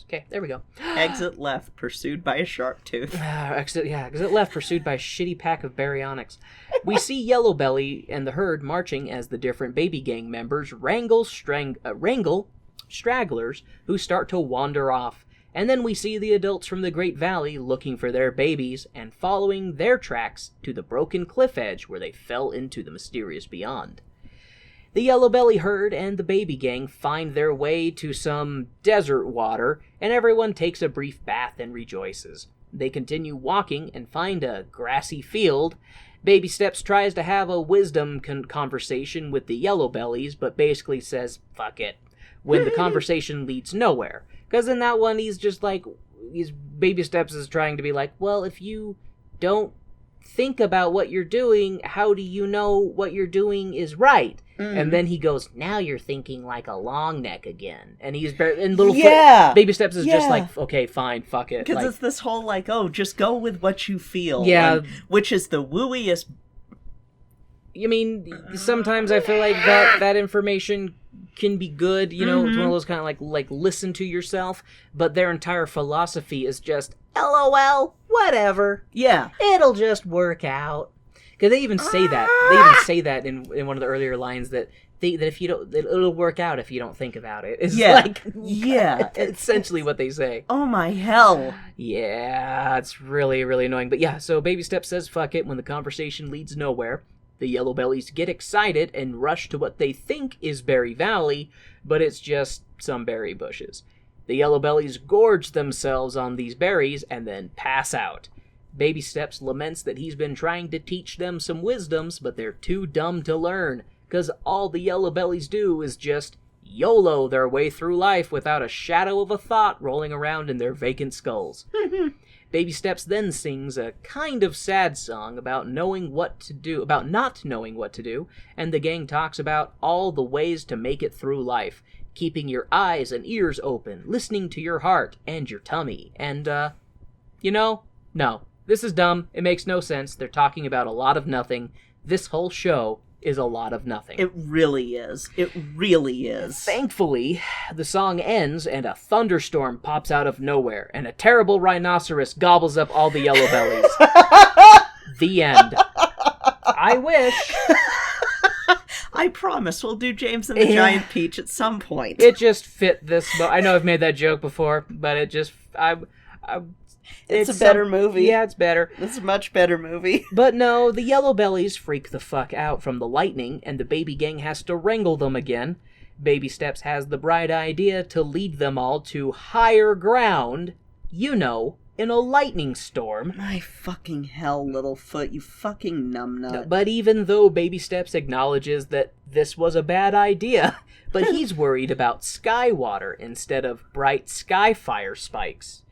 Speaker 1: Okay, there we go.
Speaker 2: Exit left, pursued by a sharp tooth.
Speaker 1: Exit left, pursued by a shitty pack of baryonyx. We see Yellow Belly and the herd marching as the different baby gang members wrangle stragglers who start to wander off. And then we see the adults from the Great Valley looking for their babies and following their tracks to the broken cliff edge where they fell into the mysterious beyond. The Yellow Belly herd and the baby gang find their way to some desert water, and everyone takes a brief bath and rejoices. They continue walking and find a grassy field. Baby Steps tries to have a wisdom conversation with the Yellow Bellies, but basically says, fuck it, when the conversation leads nowhere. Because in that one, he's just like, Baby Steps is trying to be like, well, if you don't think about what you're doing, how do you know what you're doing is right? And then he goes, now you're thinking like a long neck again. And he's Baby Steps is just like, okay, fine, fuck it.
Speaker 2: Because
Speaker 1: like,
Speaker 2: it's this whole like, oh, just go with what you feel.
Speaker 1: Yeah.
Speaker 2: Which is the wooiest.
Speaker 1: I mean, sometimes I feel like that information can be good, you know, it's one of those kind of like listen to yourself, but their entire philosophy is just, LOL, whatever.
Speaker 2: Yeah.
Speaker 1: It'll just work out. Because they even say that. They even say that in one of the earlier lines that if you don't, it'll work out if you don't think about it. It's essentially what they say.
Speaker 2: Oh my hell.
Speaker 1: Yeah, it's really, really annoying. But yeah, so Baby Step says fuck it when the conversation leads nowhere. The Yellow Bellies get excited and rush to what they think is Berry Valley, but it's just some berry bushes. The Yellow Bellies gorge themselves on these berries and then pass out. Baby Steps laments that he's been trying to teach them some wisdoms, but they're too dumb to learn, because all the Yellow Bellies do is just YOLO their way through life without a shadow of a thought rolling around in their vacant skulls. Baby Steps then sings a kind of sad song about not knowing what to do, and the gang talks about all the ways to make it through life, keeping your eyes and ears open, listening to your heart and your tummy, and, no. This is dumb. It makes no sense. They're talking about a lot of nothing. This whole show is a lot of nothing.
Speaker 2: It really is. It really is.
Speaker 1: Thankfully, the song ends and a thunderstorm pops out of nowhere, and a terrible rhinoceros gobbles up all the Yellow Bellies. The end. I I wish.
Speaker 2: I promise we'll do James and the Giant Peach at some point.
Speaker 1: It just fit this. I know I've made that joke before, but it just
Speaker 2: it's a better movie.
Speaker 1: Yeah, it's better.
Speaker 2: It's a much better movie.
Speaker 1: But no, the Yellow Bellies freak the fuck out from the lightning, and the baby gang has to wrangle them again. Baby Steps has the bright idea to lead them all to higher ground, you know, in a lightning storm.
Speaker 2: My fucking hell, Littlefoot, you fucking numbnut.
Speaker 1: But even though Baby Steps acknowledges that this was a bad idea, but he's worried about sky water instead of bright sky fire spikes.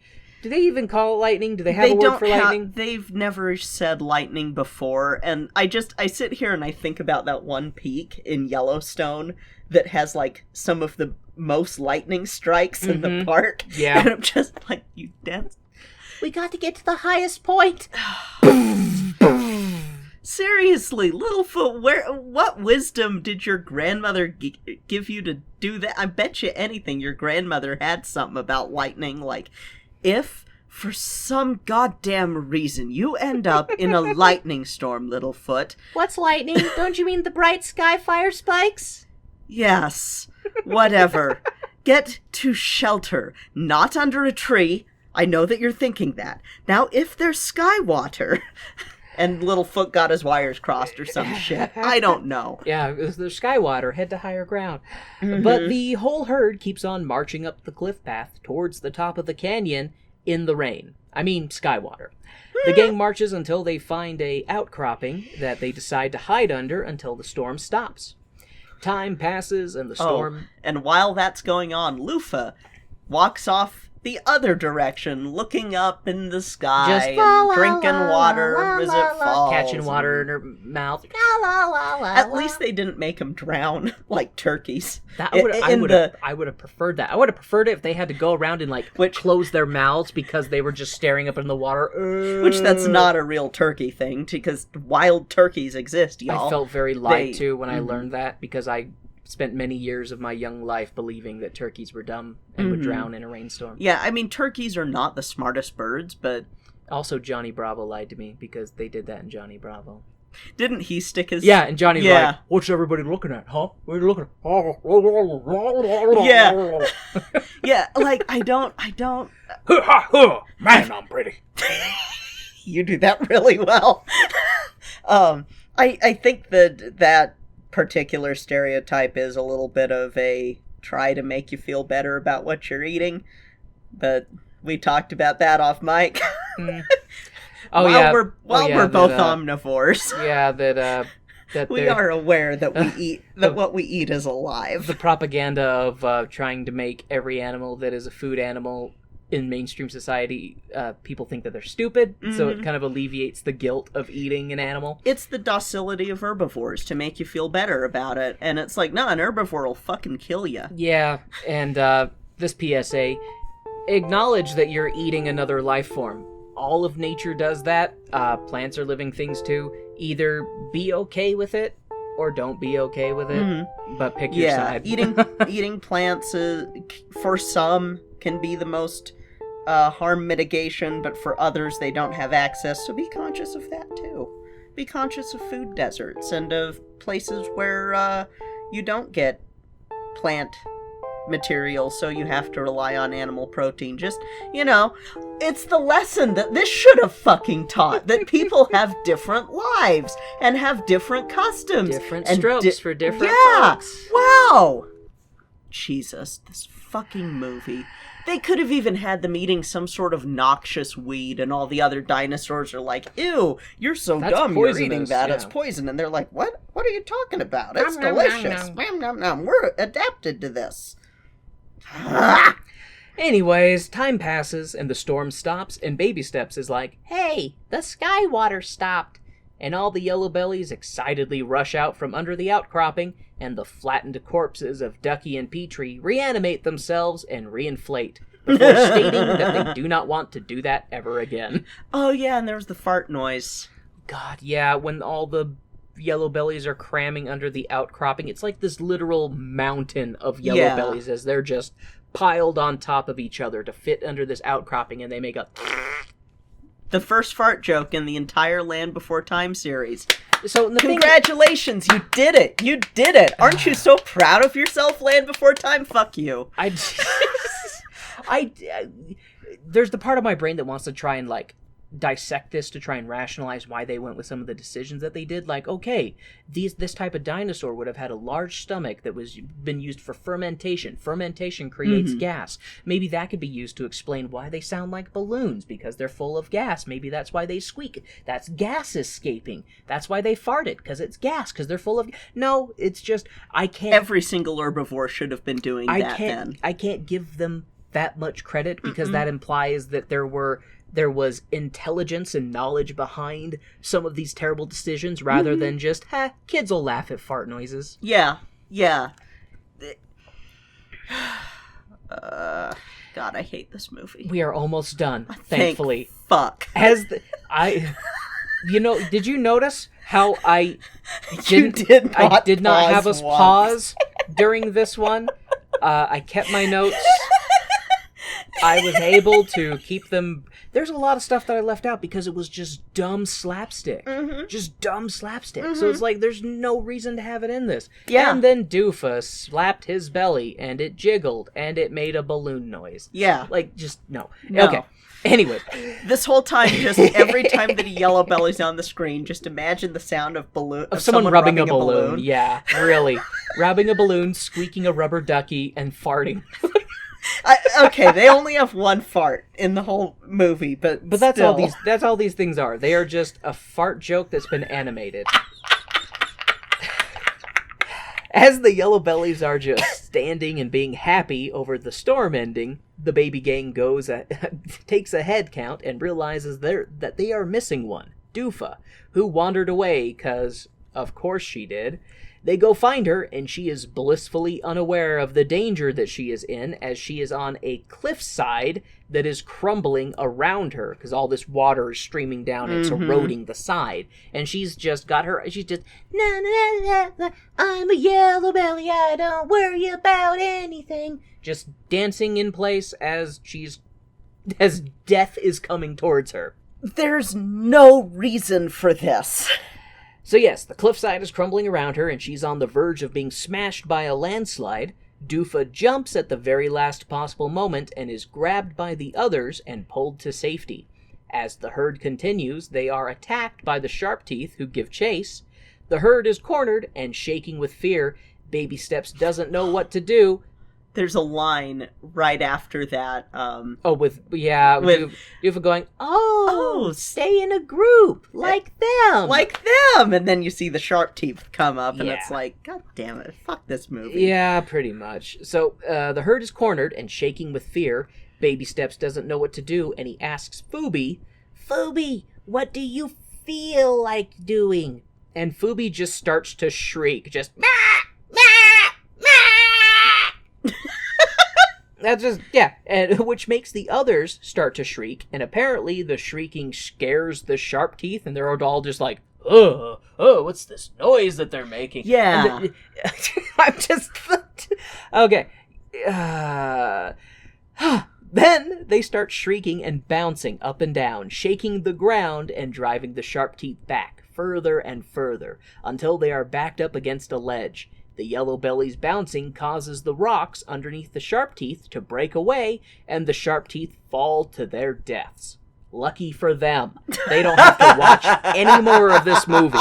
Speaker 1: Do they even call it lightning? Do they have a word for lightning?
Speaker 2: They've never said lightning before, and I sit here and I think about that one peak in Yellowstone that has, like, some of the most lightning strikes in the park.
Speaker 1: Yeah.
Speaker 2: And I'm just like, you dense.
Speaker 3: We got to get to the highest point.
Speaker 2: Seriously, Littlefoot, what wisdom did your grandmother give you to do that? I bet you anything your grandmother had something about lightning, like, if for some goddamn reason you end up in a lightning storm, Littlefoot.
Speaker 3: What's lightning? Don't you mean the bright sky fire spikes?
Speaker 2: Yes, whatever. Get to shelter, not under a tree. I know that you're thinking that. Now, if there's sky water, and Littlefoot got his wires crossed or some shit, I don't know.
Speaker 1: Yeah, there's sky water, head to higher ground. But the whole herd keeps on marching up the cliff path towards the top of the canyon in the rain. I mean, sky water. The gang marches until they find a outcropping that they decide to hide under until the storm stops. Time passes and the storm...
Speaker 2: and while that's going on, Lufa walks off the other direction, looking up in the sky,
Speaker 1: Just
Speaker 2: and drinking water as it falls.
Speaker 1: Catching water in her mouth.
Speaker 2: At least they didn't make them drown like turkeys.
Speaker 1: I would have preferred that. I would have preferred it if they had to go around and close their mouths because they were just staring up in the water.
Speaker 2: Which that's not a real turkey thing, because wild turkeys exist, y'all.
Speaker 1: I felt very lied to when I learned that, because I spent many years of my young life believing that turkeys were dumb and would drown in a rainstorm.
Speaker 2: Yeah, I mean, turkeys are not the smartest birds, but...
Speaker 1: Also, Johnny Bravo lied to me, because they did that in Johnny Bravo.
Speaker 2: Didn't he stick his...
Speaker 1: Yeah, and Johnny's like, what's everybody looking at, huh? What are you looking at?
Speaker 2: Yeah. Yeah, like, I don't...
Speaker 1: Man, I'm pretty.
Speaker 2: You do that really well. I think that particular stereotype is a little bit of a try to make you feel better about what you're eating, but we talked about that off mic. While we're both omnivores.
Speaker 1: Yeah, that
Speaker 2: we are aware that we eat that what we eat is alive.
Speaker 1: The propaganda of trying to make every animal that is a food animal in mainstream society, people think that they're stupid, so it kind of alleviates the guilt of eating an animal.
Speaker 2: It's the docility of herbivores to make you feel better about it, and it's like, no, an herbivore will fucking kill you.
Speaker 1: Yeah, and this PSA, acknowledge that you're eating another life form. All of nature does that. Plants are living things too. Either be okay with it, or don't be okay with it, but pick your side.
Speaker 2: Eating plants, for some, can be the most harm mitigation, but for others they don't have access, so be conscious of that too. Be conscious of food deserts and of places where you don't get plant material, so you have to rely on animal protein. Just, it's the lesson that this should have fucking taught, that people have different lives and have different customs.
Speaker 1: Different strokes for different folks.
Speaker 2: Wow! Jesus, this fucking movie. They could have even had them eating some sort of noxious weed, and all the other dinosaurs are like, ew, you're so
Speaker 1: That's
Speaker 2: dumb,
Speaker 1: poisonous,
Speaker 2: you're eating that,
Speaker 1: yeah.
Speaker 2: It's poison. And they're like, what? What are you talking about? It's delicious. Nom, nom, nom. We're adapted to this.
Speaker 1: Anyways, time passes, and the storm stops, and Baby Steps is like,
Speaker 3: Hey, the sky water stopped.
Speaker 1: and all the Yellow Bellies excitedly rush out from under the outcropping, and the flattened corpses of Ducky and Petrie reanimate themselves and reinflate, before stating that they do not want to do that ever again.
Speaker 2: Oh yeah, and there's the fart noise.
Speaker 1: God, yeah, when all the Yellow Bellies are cramming under the outcropping, it's like this literal mountain of Yellow Bellies as they're just piled on top of each other to fit under this outcropping, and they make a...
Speaker 2: The first fart joke in the entire Land Before Time series.
Speaker 1: So the
Speaker 2: Congratulations, you did it! You did it! Aren't you so proud of yourself, Land Before Time? Fuck you.
Speaker 1: There's the part of my brain that wants to try and, like, dissect this to try and rationalize why they went with some of the decisions that they did. Like, okay, this type of dinosaur would have had a large stomach that was been used for fermentation. Fermentation creates gas. Maybe that could be used to explain why they sound like balloons, because they're full of gas. Maybe that's why they squeak. That's gas escaping. That's why they farted, because it's gas, because they're full of... No, it's just, I can't...
Speaker 2: Every single herbivore should have been doing that then.
Speaker 1: I can't give them that much credit, because that implies that there was intelligence and knowledge behind some of these terrible decisions, rather than just, kids will laugh at fart noises.
Speaker 2: Yeah. God, I hate this movie.
Speaker 1: We are almost done, thankfully.
Speaker 2: Fuck.
Speaker 1: Did you notice how I did not have us pause during this one? I kept my notes. I was able to keep them... There's a lot of stuff that I left out because it was just dumb slapstick. Just dumb slapstick. So it's like, there's no reason to have it in this.
Speaker 2: Yeah.
Speaker 1: And then Doofus slapped his belly, and it jiggled, and it made a balloon noise.
Speaker 2: Yeah.
Speaker 1: Like, just, no. Okay. Anyway.
Speaker 2: This whole time, just every time that a Yellow Belly's on the screen, just imagine the sound of someone rubbing a balloon.
Speaker 1: Yeah, really. Rubbing a balloon, squeaking a rubber ducky, and farting.
Speaker 2: Okay, they only have one fart in the whole movie, but
Speaker 1: that's all these things are. They are just a fart joke that's been animated. As the Yellow Bellies are just standing and being happy over the storm ending, the baby gang takes a head count and realizes that they are missing one, Doofa, who wandered away because, of course she did. They go find her, and she is blissfully unaware of the danger that she is in, as she is on a cliffside that is crumbling around her, because all this water is streaming down, and it's eroding the side. And she's just, I'm a yellow belly, I don't worry about anything. Just dancing in place as death is coming towards her.
Speaker 2: There's no reason for this.
Speaker 1: So yes, the cliffside is crumbling around her, and she's on the verge of being smashed by a landslide. Doofa jumps at the very last possible moment and is grabbed by the others and pulled to safety. As the herd continues, they are attacked by the Sharp Teeth, who give chase. The herd is cornered and shaking with fear. Baby Steps doesn't know what to do.
Speaker 2: There's a line right after that.
Speaker 1: Doofa going, stay in a group, like them.
Speaker 2: And then you see the Sharp Teeth come up, and it's like, God damn it, fuck this movie.
Speaker 1: Yeah, pretty much. So, the herd is cornered and shaking with fear. Baby Steps doesn't know what to do, and he asks Phoebe, what do you feel like doing? And Phoebe just starts to shriek, just, "Mah! That's just, and which makes the others start to shriek, and apparently the shrieking scares the Sharp Teeth, and they're all just like, what's this noise that they're making?
Speaker 2: Yeah.
Speaker 1: I'm just, okay. Then they start shrieking and bouncing up and down, shaking the ground and driving the Sharp Teeth back further and further, until they are backed up against a ledge. The Yellow Bellies bouncing causes the rocks underneath the Sharp Teeth to break away, and the Sharp Teeth fall to their deaths. Lucky for them, they don't have to watch any more of this movie.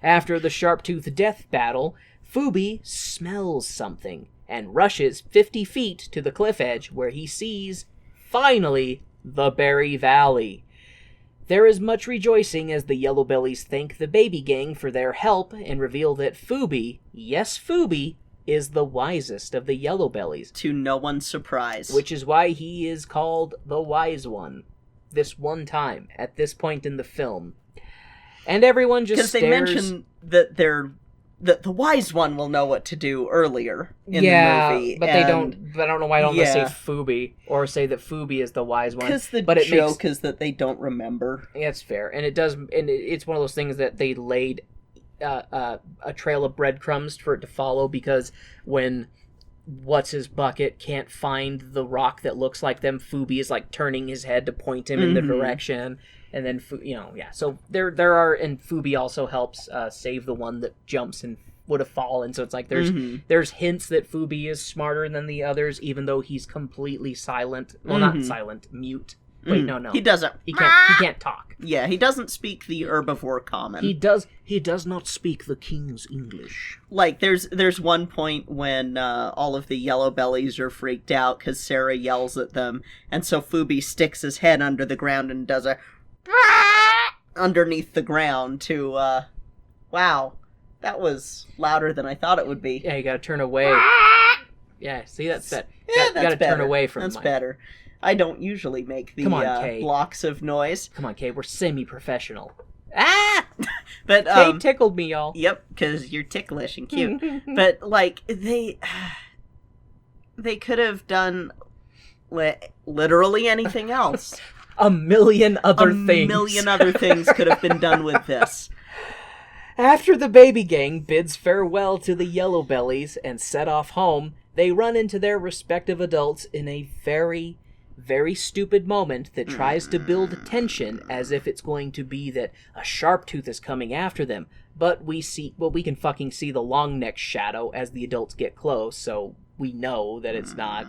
Speaker 1: After the Sharp Tooth death battle, Phoebe smells something and rushes 50 feet to the cliff edge, where he sees, finally, the Berry Valley. There is much rejoicing as the Yellow Bellies thank the baby gang for their help and reveal that Phoebe, yes Phoebe, is the wisest of the Yellow Bellies.
Speaker 2: To no one's surprise.
Speaker 1: Which is why he is called the Wise One. This one time, at this point in the film. And everyone just stares.
Speaker 2: Because they mention that the Wise One will know what to do earlier in the movie.
Speaker 1: But they don't. But I don't know why I don't want to say Phoebe or say that Phoebe is the wise one.
Speaker 2: Because the joke is that they don't remember.
Speaker 1: Yeah, it's fair, and it does. And it's one of those things that they laid a trail of breadcrumbs for it to follow. Because when what's his bucket can't find the rock that looks like them. Fubi is like turning his head to point him in the direction, and then so there are, and Fubi also helps save the one that jumps and would have fallen. So it's like there's hints that Fubi is smarter than the others, even though he's completely silent. Well, not silent, mute. Wait, no.
Speaker 2: He doesn't.
Speaker 1: He can't talk.
Speaker 2: Yeah, he doesn't speak the herbivore common.
Speaker 1: He does not speak the king's English.
Speaker 2: Like, there's one point when all of the Yellow Bellies are freaked out because Sarah yells at them, and so Fubi sticks his head under the ground and does a underneath the ground to, wow, that was louder than I thought it would be.
Speaker 1: Yeah, you gotta turn away. Yeah, see, that's that.
Speaker 2: Yeah,
Speaker 1: gotta turn away from
Speaker 2: That's better. I don't usually make the blocks of noise.
Speaker 1: Come on, Kay, we're semi-professional.
Speaker 2: But
Speaker 1: Kay tickled me, y'all.
Speaker 2: Yep, because you're ticklish and cute. But like they could have done literally anything else.
Speaker 1: A million other things
Speaker 2: could have been done with this.
Speaker 1: After the baby gang bids farewell to the Yellow Bellies and set off home, they run into their respective adults in a very, very stupid moment that tries to build tension as if it's going to be that a Sharptooth is coming after them. But we can fucking see the long neck shadow as the adults get close, so we know that it's not.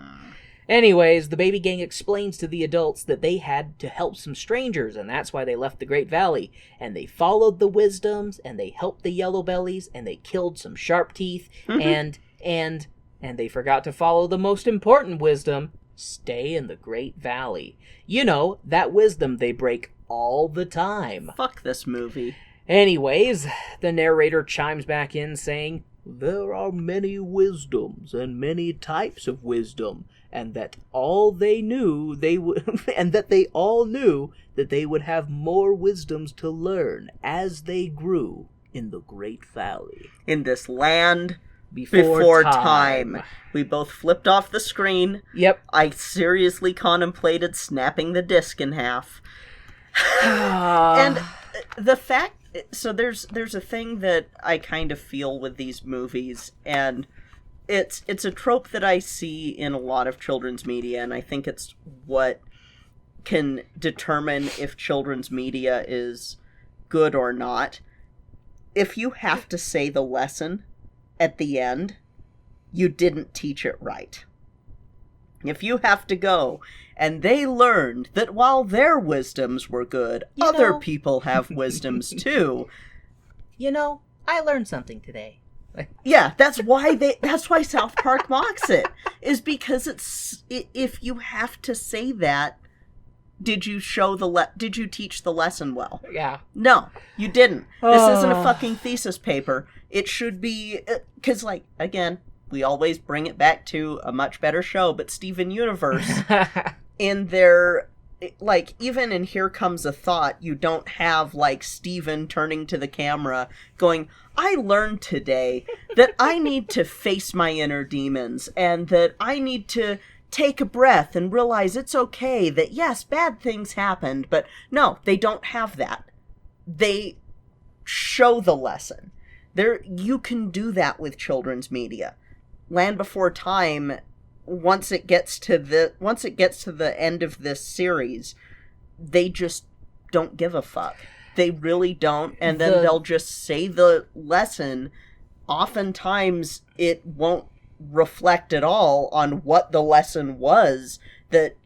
Speaker 1: Anyways, the baby gang explains to the adults that they had to help some strangers, and that's why they left the Great Valley. And they followed the wisdoms, and they helped the Yellow Bellies, and they killed some Sharpteeth, and they forgot to follow the most important wisdom: stay in the Great Valley. You know, that wisdom they break all the time.
Speaker 2: Fuck this movie.
Speaker 1: Anyways, the narrator chimes back in saying, "There are many wisdoms and many types of wisdom, and that all they knew they would and that they all knew that they would have more wisdoms to learn as they grew in the Great Valley."
Speaker 2: In this land before time. We both flipped off the screen.
Speaker 1: Yep.
Speaker 2: I seriously contemplated snapping the disc in half. And the fact, so there's a thing that I kind of feel with these movies, and it's a trope that I see in a lot of children's media, and I think it's what can determine if children's media is good or not. If you have to say the lesson at the end, you didn't teach it right. If you have to go, and they learned that while their wisdoms were good, other people have wisdoms too.
Speaker 3: You know, I learned something today.
Speaker 2: Yeah, that's why South Park mocks it, is because if you have to say that, did you teach the lesson well?
Speaker 1: Yeah.
Speaker 2: No, you didn't. This isn't a fucking thesis paper. It should be, because, like, again, we always bring it back to a much better show, but Steven Universe, in their, like, even in Here Comes a Thought, you don't have, like, Steven turning to the camera going, I learned today that I need to face my inner demons, and that I need to take a breath and realize it's okay that, yes, bad things happened, but no, they don't have that. They show the lesson. You can do that with children's media. Land Before Time, once it gets to the end of this series, they just don't give a fuck. They really don't, and then they'll just say the lesson. Oftentimes, it won't reflect at all on what the lesson was, that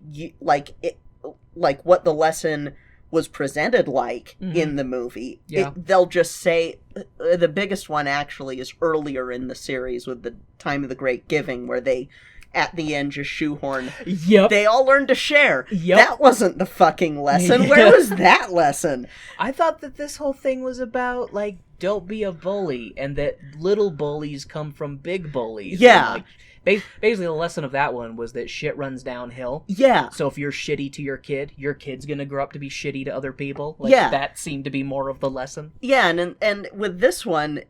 Speaker 2: what the lesson was presented like in the movie.
Speaker 1: Yeah.
Speaker 2: They'll just say, the biggest one actually is earlier in the series with the Time of the Great Giving, where they at the end just shoehorn,
Speaker 1: yep,
Speaker 2: they all learned to share.
Speaker 1: Yep.
Speaker 2: That wasn't the fucking lesson. Where was that lesson?
Speaker 1: I thought that this whole thing was about, like, don't be a bully, and that little bullies come from big bullies.
Speaker 2: Yeah.
Speaker 1: And, like, basically the lesson of that one was that shit runs downhill.
Speaker 2: Yeah.
Speaker 1: So if you're shitty to your kid's gonna grow up to be shitty to other people. Like,
Speaker 2: yeah.
Speaker 1: That seemed to be more of the lesson.
Speaker 2: Yeah, and with this one,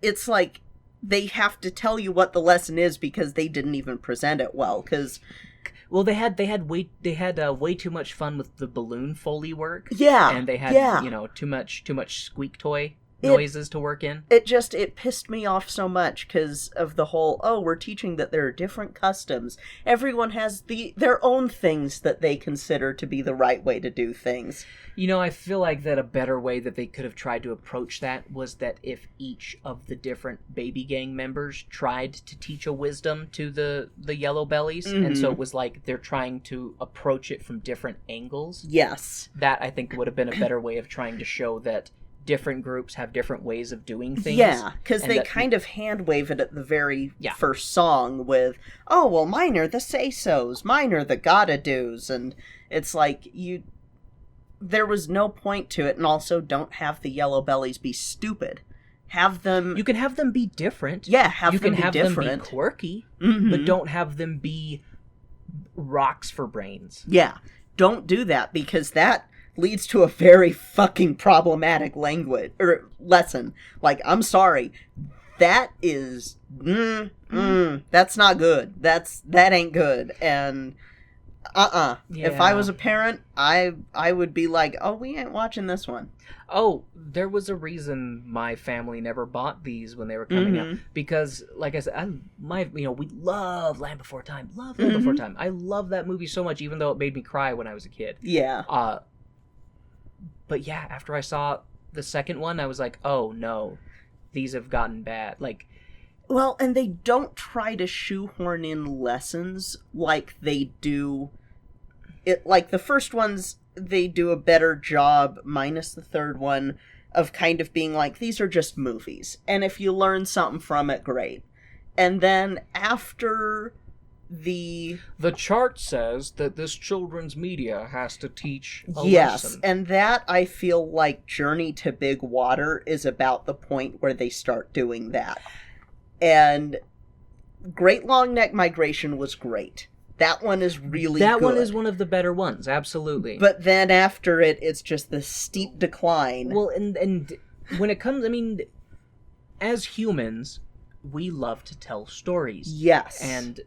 Speaker 2: it's like, they have to tell you what the lesson is because they didn't even present it well.
Speaker 1: Well, they had way too much fun with the balloon Foley work.
Speaker 2: Yeah,
Speaker 1: and they had too much squeak toy noises to work in.
Speaker 2: It pissed me off so much because of the whole, we're teaching that there are different customs. Everyone has their own things that they consider to be the right way to do things.
Speaker 1: I feel like that a better way that they could have tried to approach that was that if each of the different baby gang members tried to teach a wisdom to the Yellow Bellies, and so it was like they're trying to approach it from different angles.
Speaker 2: Yes.
Speaker 1: That, I think, would have been a better way of trying to show that different groups have different ways of doing things.
Speaker 2: Yeah, because they kind of hand-wave it at the very first song with, mine are the say-sos, mine are the gotta-dos, and it's like, there was no point to it, and also don't have the Yellow Bellies be stupid. Have them...
Speaker 1: You can have them be different.
Speaker 2: Yeah, have them be different.
Speaker 1: You can have them be quirky, but don't have them be rocks for brains.
Speaker 2: Yeah, don't do that, because that leads to a very fucking problematic lesson. Like, I'm sorry, that is that's not good. That ain't good. And if I was a parent, I would be like, we ain't watching this one.
Speaker 1: There was a reason my family never bought these when they were coming out, because, like I said, we love Land Before Time. Love Land Before Time. I love that movie so much, even though it made me cry when I was a kid.
Speaker 2: Yeah.
Speaker 1: But yeah, after I saw the second one, I was like, oh no, these have gotten bad. Like,
Speaker 2: well, and they don't try to shoehorn in lessons like they do. Like the first ones, they do a better job, minus the third one, of kind of being like, these are just movies, and if you learn something from it, great. And then after the
Speaker 1: chart says that this children's media has to teach a lesson.
Speaker 2: And that, I feel like Journey to Big Water is about the point where they start doing that. And Great Long Neck Migration was great. That one is really good.
Speaker 1: That one is one of the better ones, absolutely.
Speaker 2: But then after it, it's just this steep decline.
Speaker 1: Well, and when it comes, as humans, we love to tell stories.
Speaker 2: Yes.
Speaker 1: And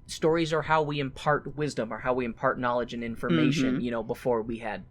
Speaker 1: stories are how we impart wisdom, or how we impart knowledge and information, before we had,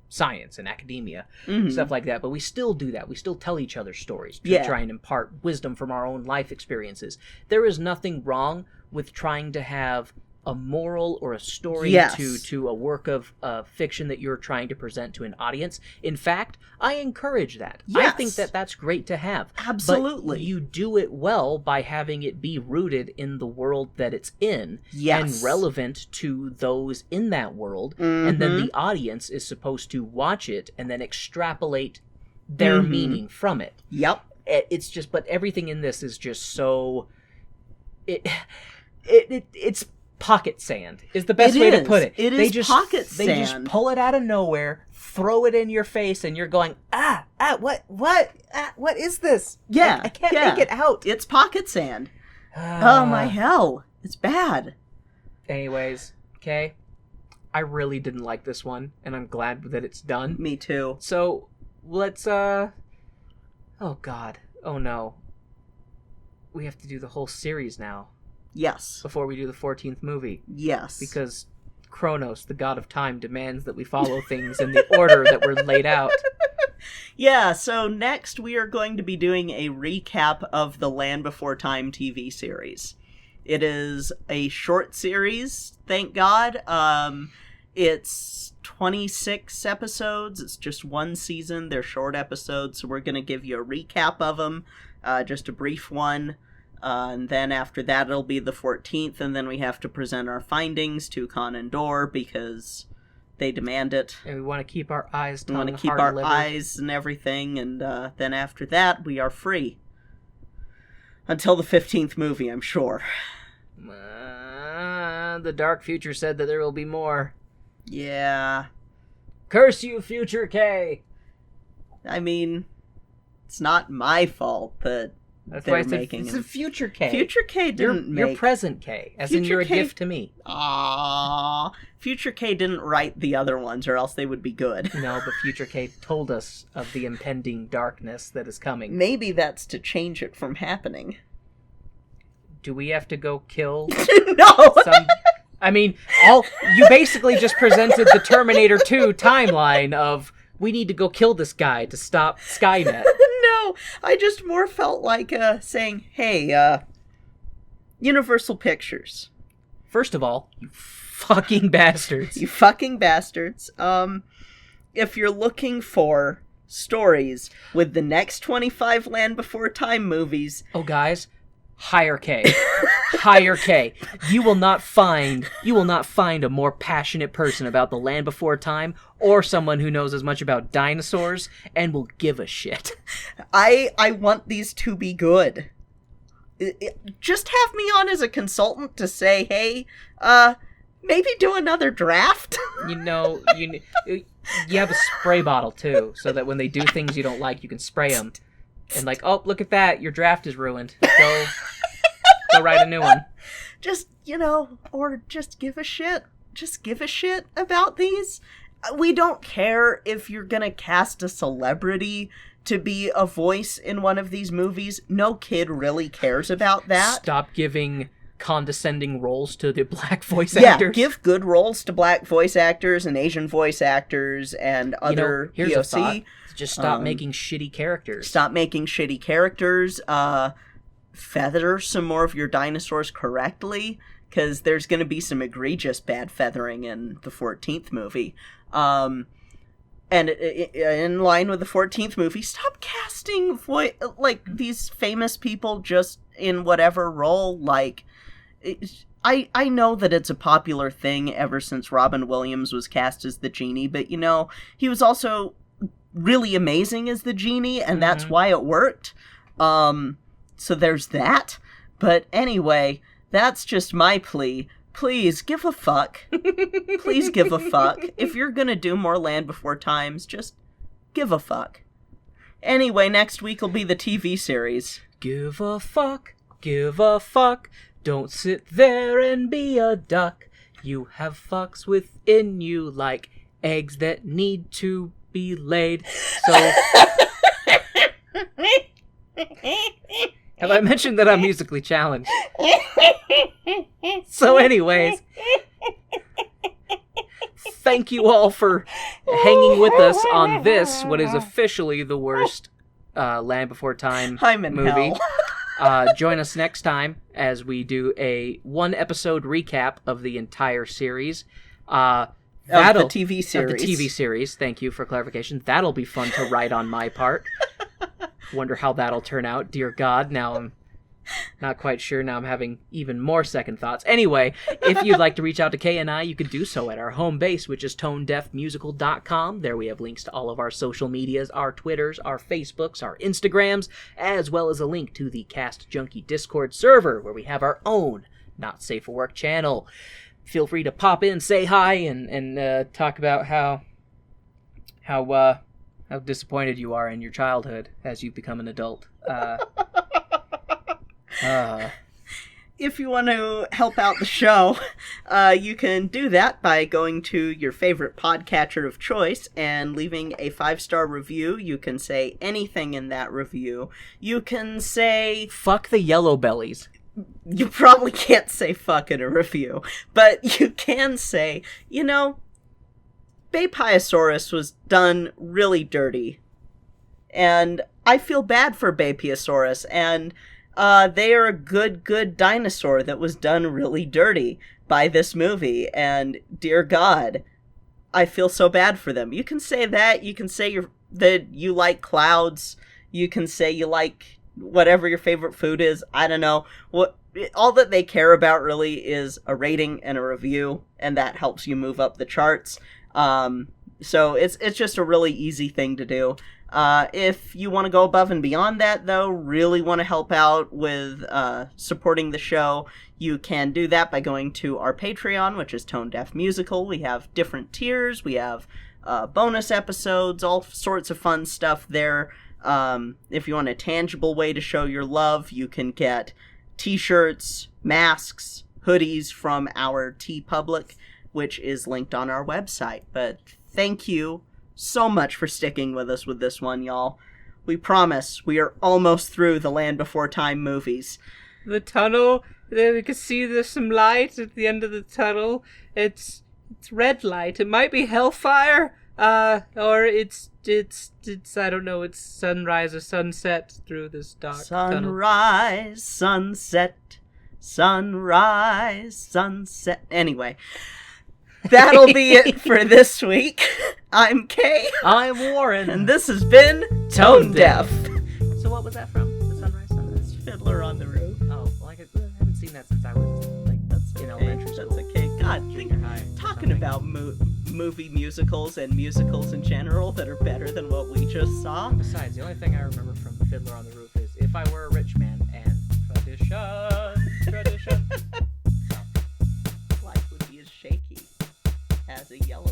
Speaker 1: science and academia, stuff like that. But we still do that. We still tell each other stories to try and impart wisdom from our own life experiences. There is nothing wrong with trying to have a moral or a story to a work of fiction that you're trying to present to an audience. In fact, I encourage that.
Speaker 2: Yes.
Speaker 1: I think that that's great to have.
Speaker 2: Absolutely.
Speaker 1: But you do it well by having it be rooted in the world that it's in, and relevant to those in that world, and then the audience is supposed to watch it and then extrapolate their meaning from it.
Speaker 2: Yep.
Speaker 1: It's just, but everything in this is just so... It's pocket sand is the best way to put it.
Speaker 2: It is pocket sand.
Speaker 1: They just pull it out of nowhere, throw it in your face, and you're going, what is this?
Speaker 2: Yeah,
Speaker 1: I can't make it out.
Speaker 2: It's pocket sand. Oh my hell, it's bad.
Speaker 1: Anyways, okay, I really didn't like this one, and I'm glad that it's done.
Speaker 2: Me too.
Speaker 1: So let's oh god, oh no, we have to do the whole series now.
Speaker 2: Yes.
Speaker 1: Before we do the 14th movie.
Speaker 2: Yes.
Speaker 1: Because Kronos, the god of time, demands that we follow things in the order that were laid out.
Speaker 2: Yeah, so next we are going to be doing a recap of the Land Before Time TV series. It is a short series, thank God. It's 26 episodes. It's just one season. They're short episodes, so we're going to give you a recap of them, just a brief one. And then after that, it'll be the 14th, and then we have to present our findings to Khan and Dor because they demand it.
Speaker 1: And we want to keep our eyes, tongue,
Speaker 2: we want to keep our eyes and everything, and then after that, we are free. Until the 15th movie, I'm sure.
Speaker 1: The dark future said that there will be more.
Speaker 2: Yeah.
Speaker 1: Curse you, Future K!
Speaker 2: I mean, it's not my fault that...
Speaker 1: That's why it's a Future K.
Speaker 2: Future K didn't make...
Speaker 1: Your present K, as in you're a gift to me.
Speaker 2: Aww. Future K didn't write the other ones, or else they would be good.
Speaker 1: No, but Future K told us of the impending darkness that is coming.
Speaker 2: Maybe that's to change it from happening.
Speaker 1: Do we have to go kill...
Speaker 2: No!
Speaker 1: You basically just presented the Terminator 2 timeline of... We need to go kill this guy to stop Skynet.
Speaker 2: know. I just more felt like saying, hey, Universal Pictures.
Speaker 1: First of all, you fucking bastards.
Speaker 2: You fucking bastards. If you're looking for stories with the next 25 Land Before Time movies...
Speaker 1: Oh, guys, hire K. Hire K. You will not find a more passionate person about the Land Before Time or someone who knows as much about dinosaurs and will give a shit.
Speaker 2: I want these to be good. Just have me on as a consultant to say, hey, maybe do another draft.
Speaker 1: You have a spray bottle too, so that when they do things you don't like, you can spray them. And like, oh, look at that, your draft is ruined. Go write a new one.
Speaker 2: Just, or just give a shit. Just give a shit about these. We don't care if you're gonna cast a celebrity to be a voice in one of these movies. No kid really cares about that.
Speaker 1: Stop giving condescending roles to the black voice actors.
Speaker 2: Yeah, give good roles to black voice actors and Asian voice actors and other
Speaker 1: here's
Speaker 2: POC.
Speaker 1: a thought. Just stop making shitty characters.
Speaker 2: Stop making shitty characters. Feather some more of your dinosaurs correctly, because there's going to be some egregious bad feathering in the 14th movie. And in line with the 14th movie, stop casting these famous people just in whatever role. I know that it's a popular thing ever since Robin Williams was cast as the genie, but he was also really amazing as the genie, and that's why it worked. So there's that. But anyway, that's just my plea. Please give a fuck. Please give a fuck. If you're gonna do more Land Before Times, just give a fuck. Anyway, next week will be the TV series.
Speaker 1: Give a fuck. Give a fuck. Don't sit there and be a duck. You have fucks within you like eggs that need to be laid. So... Have I mentioned that I'm musically challenged? So anyways, thank you all for hanging with us on this, what is officially the worst Land Before Time movie. Join us next time as we do a 1-episode recap of the entire series.
Speaker 2: Of the TV series.
Speaker 1: Of the TV series. Thank you for clarification. That'll be fun to write on my part. Wonder how that'll turn out. Dear God, now I'm not quite sure. Now I'm having even more second thoughts. Anyway, if you'd like to reach out to Kay and I, you can do so at our home base, which is tonedeafmusical.com. There we have links to all of our social medias, our Twitters, our Facebooks, our Instagrams, as well as a link to the Cast Junkie Discord server, where we have our own Not Safe for Work channel. Feel free to pop in, say hi, and talk about how disappointed you are in your childhood as you've become an adult.
Speaker 2: If you want to help out the show, you can do that by going to your favorite podcatcher of choice and leaving a 5-star review. You can say anything in that review. You can say...
Speaker 1: Fuck the Yellow Bellies.
Speaker 2: You probably can't say fuck in a review, but you can say, BeAnArtsHero was done really dirty. And I feel bad for BeAnArtsHero, and they are a good dinosaur that was done really dirty by this movie. And dear God, I feel so bad for them. You can say that. You can say that you like clouds. You can say you like whatever your favorite food is. I don't know. All that they care about really is a rating and a review, and that helps you move up the charts. So it's just a really easy thing to do. If you want to go above and beyond that, though, really want to help out with supporting the show, you can do that by going to our Patreon, which is Tone Deaf Musical. We have different tiers. We have bonus episodes, all sorts of fun stuff there. If you want a tangible way to show your love, you can get t-shirts, masks, hoodies from our TeePublic, which is linked on our website. But thank you so much for sticking with us with this one, y'all. We promise we are almost through the Land Before Time movies.
Speaker 1: The tunnel, there we can see there's some light at the end of the tunnel. It's red light. It might be hellfire. Or it's I don't know, it's sunrise or sunset through this dark tunnel.
Speaker 2: Sunrise, sunset, sunrise, sunset. Anyway, that'll be it for this week. I'm Kay.
Speaker 1: I'm Warren.
Speaker 2: And this has been Tone Deaf.
Speaker 1: So what was that from? The sunrise, sunset?
Speaker 2: Fiddler on the Roof.
Speaker 1: Oh, well, I haven't seen that since I was, like, in elementary school.
Speaker 2: That's okay. God,
Speaker 1: Junior high.
Speaker 2: talking about movie musicals and musicals in general that are better than what we just saw.
Speaker 1: Besides, the only thing I remember from Fiddler on the Roof is If I Were a Rich Man and tradition.
Speaker 2: Life would be as shaky as a yellow